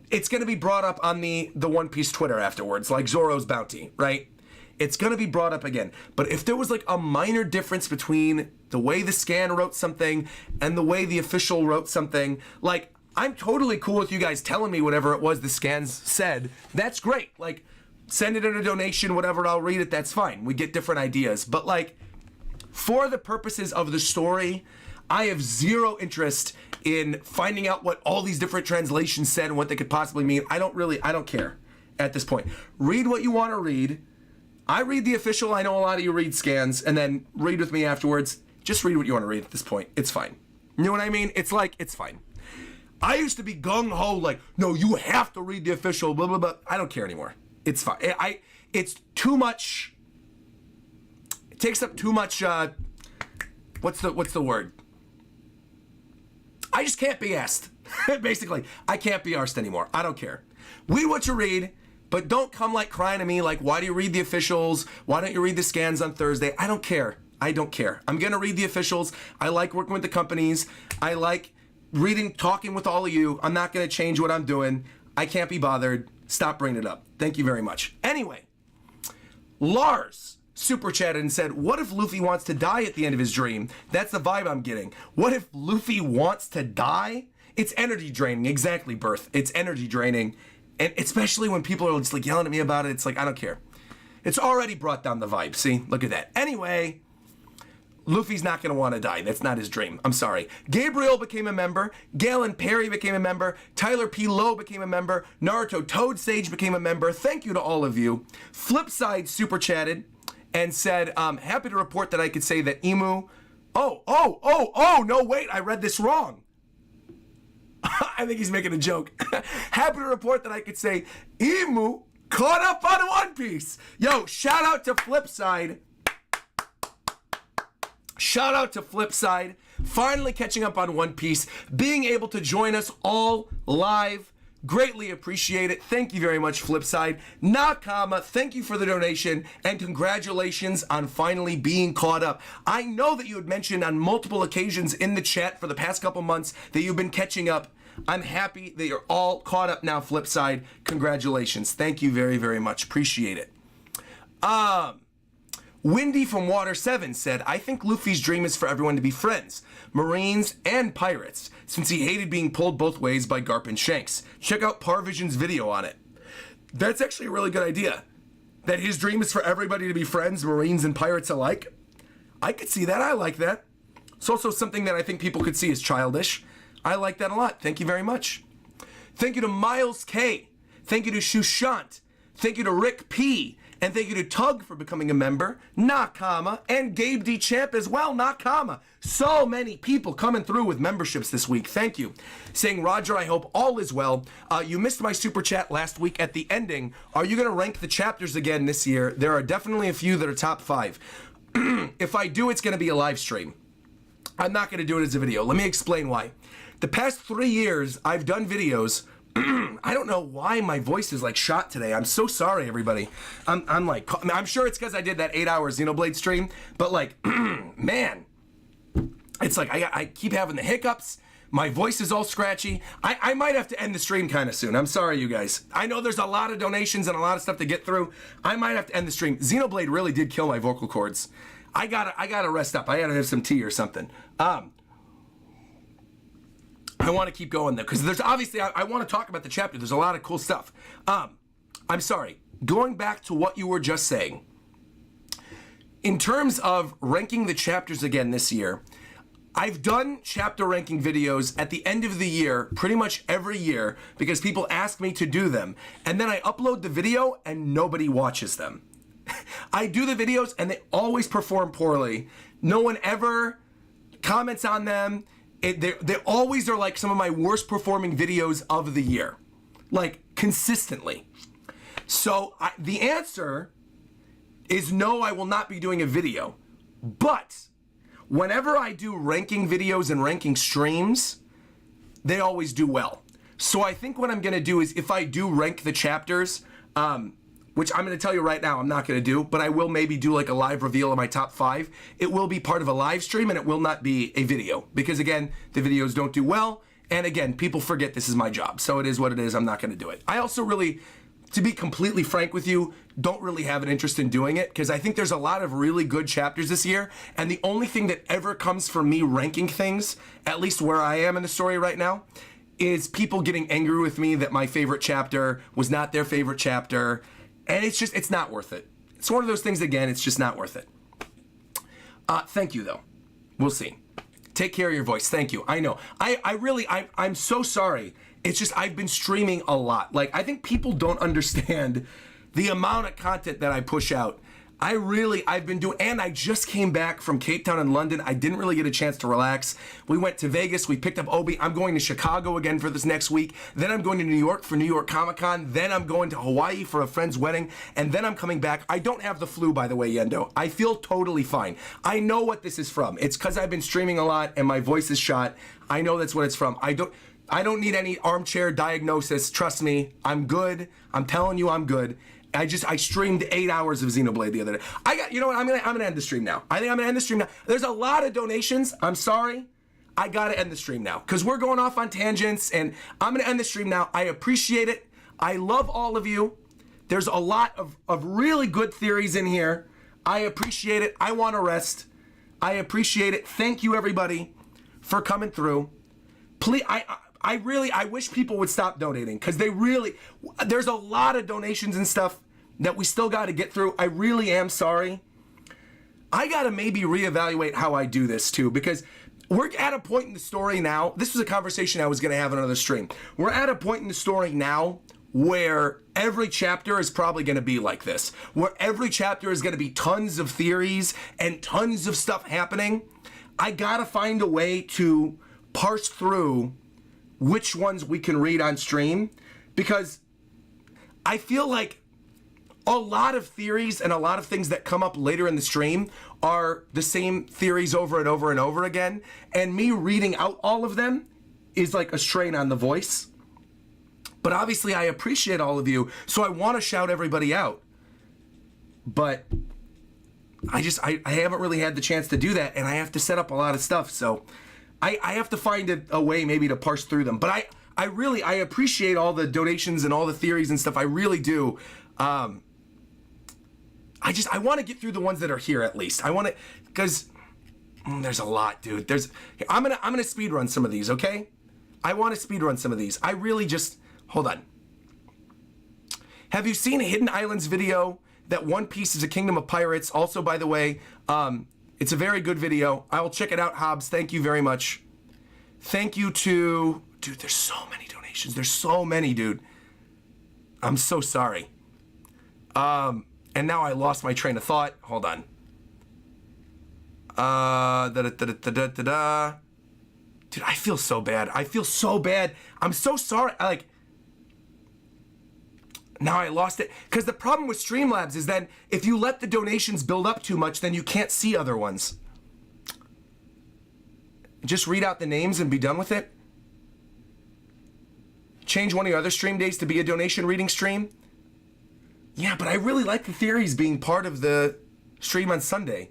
it's going to be brought up on the One Piece Twitter afterwards, like Zoro's bounty, right? It's going to be brought up again. But if there was like a minor difference between the way the scan wrote something and the way the official wrote something, like, I'm totally cool with you guys telling me whatever it was the scans said. That's great. Like, send it in a donation, whatever, I'll read it, that's fine. We get different ideas. But like, for the purposes of the story, I have zero interest in finding out what all these different translations said and what they could possibly mean. I don't care at this point. Read what you want to read. I read the official. I know a lot of you read scans, and then read with me afterwards. Just read what you want to read at this point. It's fine. You know what I mean? It's like, it's fine. I used to be gung-ho, like, no, you have to read the official, blah, blah, blah. I don't care anymore. It's fine. It's too much. It takes up too much, what's the word? I just can't be asked. Basically, I can't be arsed anymore. I don't care. Read what you read, but don't come like crying to me like, why do you read the officials? Why don't you read the scans on Thursday? I don't care. I don't care. I'm going to read the officials. I like working with the companies. I like reading, talking with all of you. I'm not going to change what I'm doing. I can't be bothered. Stop bringing it up. Thank you very much. Anyway, Lars super chatted and said, what if Luffy wants to die at the end of his dream? That's the vibe I'm getting. What if Luffy wants to die? It's energy draining. Exactly, Birth. It's energy draining. And especially when people are just like yelling at me about it, it's like, I don't care. It's already brought down the vibe. See, look at that. Anyway, Luffy's not going to want to die. That's not his dream. I'm sorry. Gabriel became a member. Galen Perry became a member. Tyler P. Lowe became a member. Naruto Toad Sage became a member. Thank you to all of you. Flipside super chatted and said, happy to report that I could say that Emu... Oh, no, wait, I read this wrong. I think he's making a joke. Happy to report that I could say Emu caught up on One Piece. Yo, shout out to Flipside. Shout out to Flipside. Finally catching up on One Piece. Being able to join us all live. Greatly appreciate it. Thank you very much, Flipside. Nakama, thank you for the donation, and congratulations on finally being caught up. I know that you had mentioned on multiple occasions in the chat for the past couple months that you've been catching up. I'm happy that you're all caught up now, Flipside. Congratulations. Thank you very, very much. Appreciate it. Windy from Water 7 said, I think Luffy's dream is for everyone to be friends, Marines and pirates, since he hated being pulled both ways by Garp and Shanks. Check out Parvision's video on it. That's actually a really good idea. That his dream is for everybody to be friends, Marines and pirates alike. I could see that. I like that. It's also something that I think people could see as childish. I like that a lot. Thank you very much. Thank you to Miles K. Thank you to Shushant. Thank you to Rick P. And thank you to Tug for becoming a member, Nakama, and Gabe D. Champ as well, Nakama. So many people coming through with memberships this week. Thank you. Saying, Roger, I hope all is well. You missed my super chat last week at the ending. Are you going to rank the chapters again this year? There are definitely a few that are top 5. If I do, it's going to be a live stream. I'm not going to do it as a video. Let me explain why. The past 3 years, I've done videos. I don't know why my voice is like shot today. I'm so sorry, everybody. I'm sure it's because I did that 8-hour Xenoblade stream, but like, man, it's like I keep having the hiccups. My voice is all scratchy. I might have to end the stream kind of soon. I'm sorry, you guys. I know there's a lot of donations and a lot of stuff to get through. I might have to end the stream. Xenoblade really did kill my vocal cords. I gotta rest up. I gotta have some tea or something. I want to keep going though, because there's obviously, I want to talk about the chapter. There's a lot of cool stuff. I'm sorry. Going back to what you were just saying, in terms of ranking the chapters again this year, I've done chapter ranking videos at the end of the year, pretty much every year, because people ask me to do them. And then I upload the video and nobody watches them. I do the videos and they always perform poorly. No one ever comments on them. They always are like some of my worst performing videos of the year, like consistently. So the answer is no, I will not be doing a video. But whenever I do ranking videos and ranking streams, they always do well. So I think what I'm going to do is if I do rank the chapters, which I'm going to tell you right now I'm not going to do, but I will maybe do like a live reveal of my top 5. It will be part of a live stream and it will not be a video because again, the videos don't do well. And again, people forget this is my job. So it is what it is. I'm not going to do it. I also really, to be completely frank with you, don't really have an interest in doing it because I think there's a lot of really good chapters this year. And the only thing that ever comes from me ranking things, at least where I am in the story right now, is people getting angry with me that my favorite chapter was not their favorite chapter. And it's not worth it. It's one of those things, again, it's just not worth it. Thank you, though. We'll see. Take care of your voice. Thank you. I know. I'm so sorry. It's just I've been streaming a lot. Like, I think people don't understand the amount of content that I push out. I've been doing, and I just came back from Cape Town and London. I didn't really get a chance to relax. We went to Vegas, we picked up Obi. I'm going to Chicago again for this next week. Then I'm going to New York for New York Comic Con. Then I'm going to Hawaii for a friend's wedding. And then I'm coming back. I don't have the flu, by the way, Yendo. I feel totally fine. I know what this is from. It's because I've been streaming a lot and my voice is shot. I know that's what it's from. I don't need any armchair diagnosis. Trust me, I'm good. I'm telling you I'm good. I streamed 8 hours of Xenoblade the other day. You know what? I'm gonna end the stream now. I think I'm gonna end the stream now. There's a lot of donations. I'm sorry. I gotta end the stream now because we're going off on tangents, and I'm gonna end the stream now. I appreciate it. I love all of you. There's a lot of really good theories in here. I appreciate it. I want to rest. I appreciate it. Thank you, everybody, for coming through. Please, I wish people would stop donating because there's a lot of donations and stuff that we still got to get through. I really am sorry. I got to maybe reevaluate how I do this too because we're at a point in the story now. This was a conversation I was going to have on another stream. We're at a point in the story now where every chapter is probably going to be like this, where every chapter is going to be tons of theories and tons of stuff happening. I got to find a way to parse through which ones we can read on stream because I feel like a lot of theories and a lot of things that come up later in the stream are the same theories over and over and over again. And me reading out all of them is like a strain on the voice. But obviously I appreciate all of you, so I want to shout everybody out. But I haven't really had the chance to do that, and I have to set up a lot of stuff, so I have to find a way maybe to parse through them. But I really appreciate all the donations and all the theories and stuff. I really do. I want to get through the ones that are here at least. I want to, because there's a lot, dude. I'm gonna speed run some of these, okay? I want to speed run some of these. I really just hold on. Have you seen Hidden Islands video? that One Piece is a kingdom of pirates. Also, by the way, it's a very good video. I will check it out, Hobbs. Thank you very much. Thank you to... Dude, there's so many donations. There's so many, dude. I'm so sorry. And now I lost my train of thought. Hold on. Dude, I feel so bad. I feel so bad. I'm so sorry. Now I lost it. Because the problem with Streamlabs is then if you let the donations build up too much, then you can't see other ones. Just read out the names and be done with it. Change one of your other stream days to be a donation reading stream. Yeah, but I really like the theories being part of the stream on Sunday.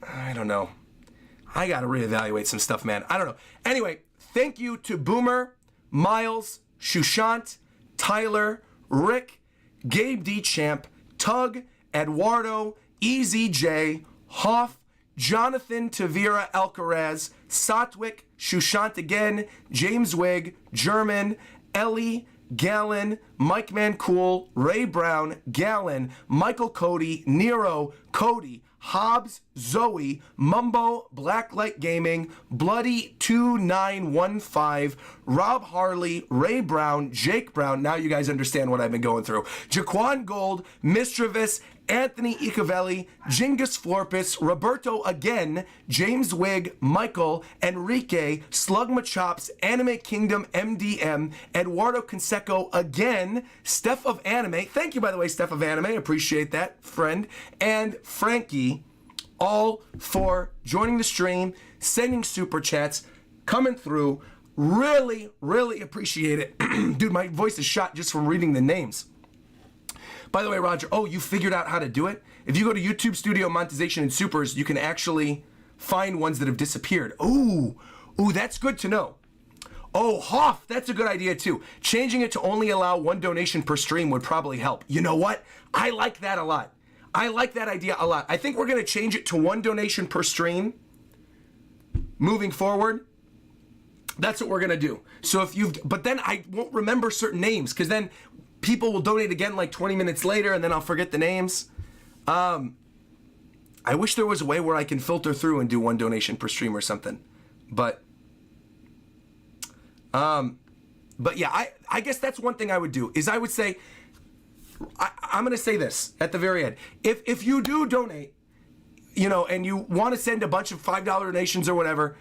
I don't know. I gotta reevaluate some stuff, man. I don't know. Anyway, thank you to Boomer, Miles, Shushant, Tyler, Rick, Gabe D. Champ, Tug, Eduardo, EZJ, Hoff, Jonathan Tavira Alcaraz, Satwick, Shushant again, James Wig, German, Ellie, Gallon, Mike Mancool, Ray Brown, Gallon, Michael Cody, Nero, Cody, Hobbs, Zoe, Mumbo, Blacklight Gaming, Bloody 2915, Rob Harley, Ray Brown, Jake Brown. Now you guys understand what I've been going through. Jaquan Gold, Mistravis, Anthony Icavelli, Jingus Florpus, Roberto again, James Wig, Michael, Enrique, Slugma Chops, Anime Kingdom, MDM, Eduardo Conseco again, Steph of Anime. Thank you, by the way, Steph of Anime. Appreciate that, friend. And Frankie, all for joining the stream, sending super chats, coming through. Really, really appreciate it. Dude, my voice is shot just from reading the names. By the way, Roger, you figured out how to do it? If you go to YouTube Studio Monetization and Supers, you can actually find ones that have disappeared. Ooh, that's good to know. Oh, Hoff, that's a good idea too. Changing it to only allow one donation per stream would probably help. You know what? I like that a lot. I like that idea a lot. I think we're going to change it to one donation per stream moving forward. That's what we're going to do. So but then I won't remember certain names because then people will donate again like 20 minutes later and then I'll forget the names. I wish there was a way where I can filter through and do one donation per stream or something. But yeah, I guess that's one thing I would do is I would say, I'm going to say this at the very end. If you do donate, and you want to send a bunch of $5 donations or whatever,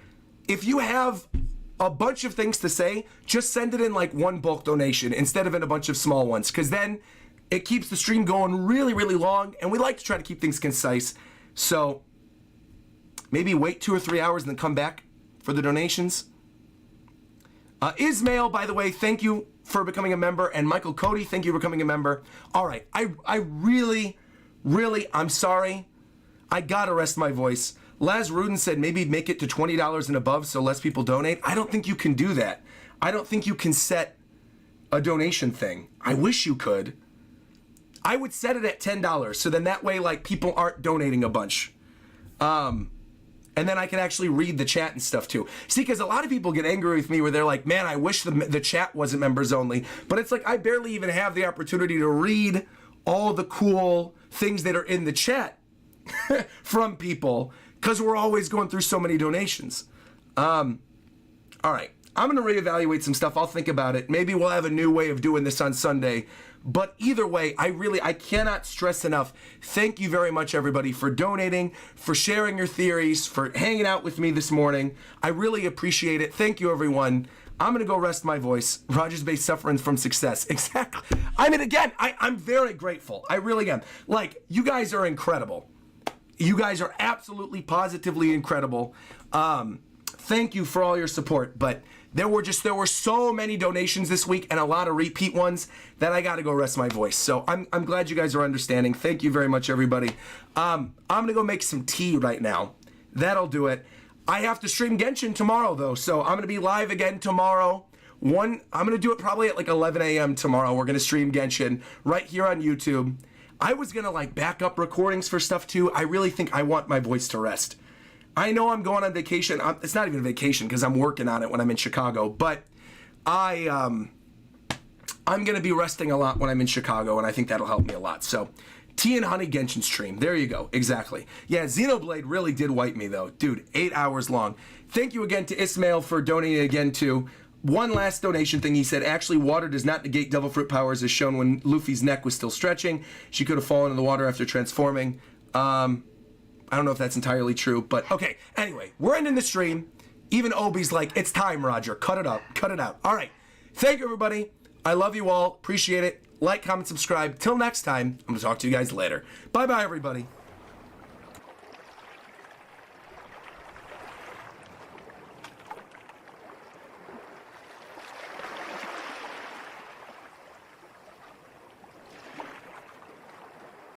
if you have a bunch of things to say, just send it in like one bulk donation instead of in a bunch of small ones, because then it keeps the stream going really, really long, and we like to try to keep things concise. So maybe wait 2 or 3 hours and then come back for the donations. Ismail, by the way, thank you for becoming a member, and Michael Cody, thank you for becoming a member. All right, I really, really, I'm sorry. I gotta rest my voice. Laz Rudin said maybe make it to $20 and above so less people donate. I don't think you can do that. I don't think you can set a donation thing. I wish you could. I would set it at $10 so then that way like people aren't donating a bunch. And then I can actually read the chat and stuff too. See, because a lot of people get angry with me where they're like, man, I wish the chat wasn't members only. But it's like I barely even have the opportunity to read all the cool things that are in the chat from people, because we're always going through so many donations. All right, I'm going to reevaluate some stuff. I'll think about it. Maybe we'll have a new way of doing this on Sunday. But either way, I cannot stress enough. Thank you very much, everybody, for donating, for sharing your theories, for hanging out with me this morning. I really appreciate it. Thank you, everyone. I'm going to go rest my voice. RogersBase suffering from success. Exactly. I mean, again, I'm very grateful. I really am. Like, you guys are incredible. You guys are absolutely, positively incredible. Thank you for all your support. But there were so many donations this week and a lot of repeat ones that I got to go rest my voice. So I'm glad you guys are understanding. Thank you very much, everybody. I'm going to go make some tea right now. That'll do it. I have to stream Genshin tomorrow, though. So I'm going to be live again tomorrow. I'm going to do it probably at like 11 a.m. tomorrow. We're going to stream Genshin right here on YouTube. I was going to like back up recordings for stuff too. I really think I want my voice to rest. I know I'm going on vacation. It's not even a vacation because I'm working on it when I'm in Chicago. But I I'm going to be resting a lot when I'm in Chicago, and I think that'll help me a lot. So, Tea and Honey Genshin stream. There you go. Exactly. Yeah, Xenoblade really did wipe me, though. Dude, 8 hours long. Thank you again to Ismail for donating again, too. One last donation thing. He said, actually, water does not negate devil fruit powers as shown when Luffy's neck was still stretching. She could have fallen in the water after transforming. I don't know if that's entirely true, but okay. Anyway, we're ending the stream. Even Obi's like, it's time, Roger. Cut it up. Cut it out. All right. Thank you, everybody. I love you all. Appreciate it. Like, comment, subscribe. Till next time, I'm going to talk to you guys later. Bye-bye, everybody.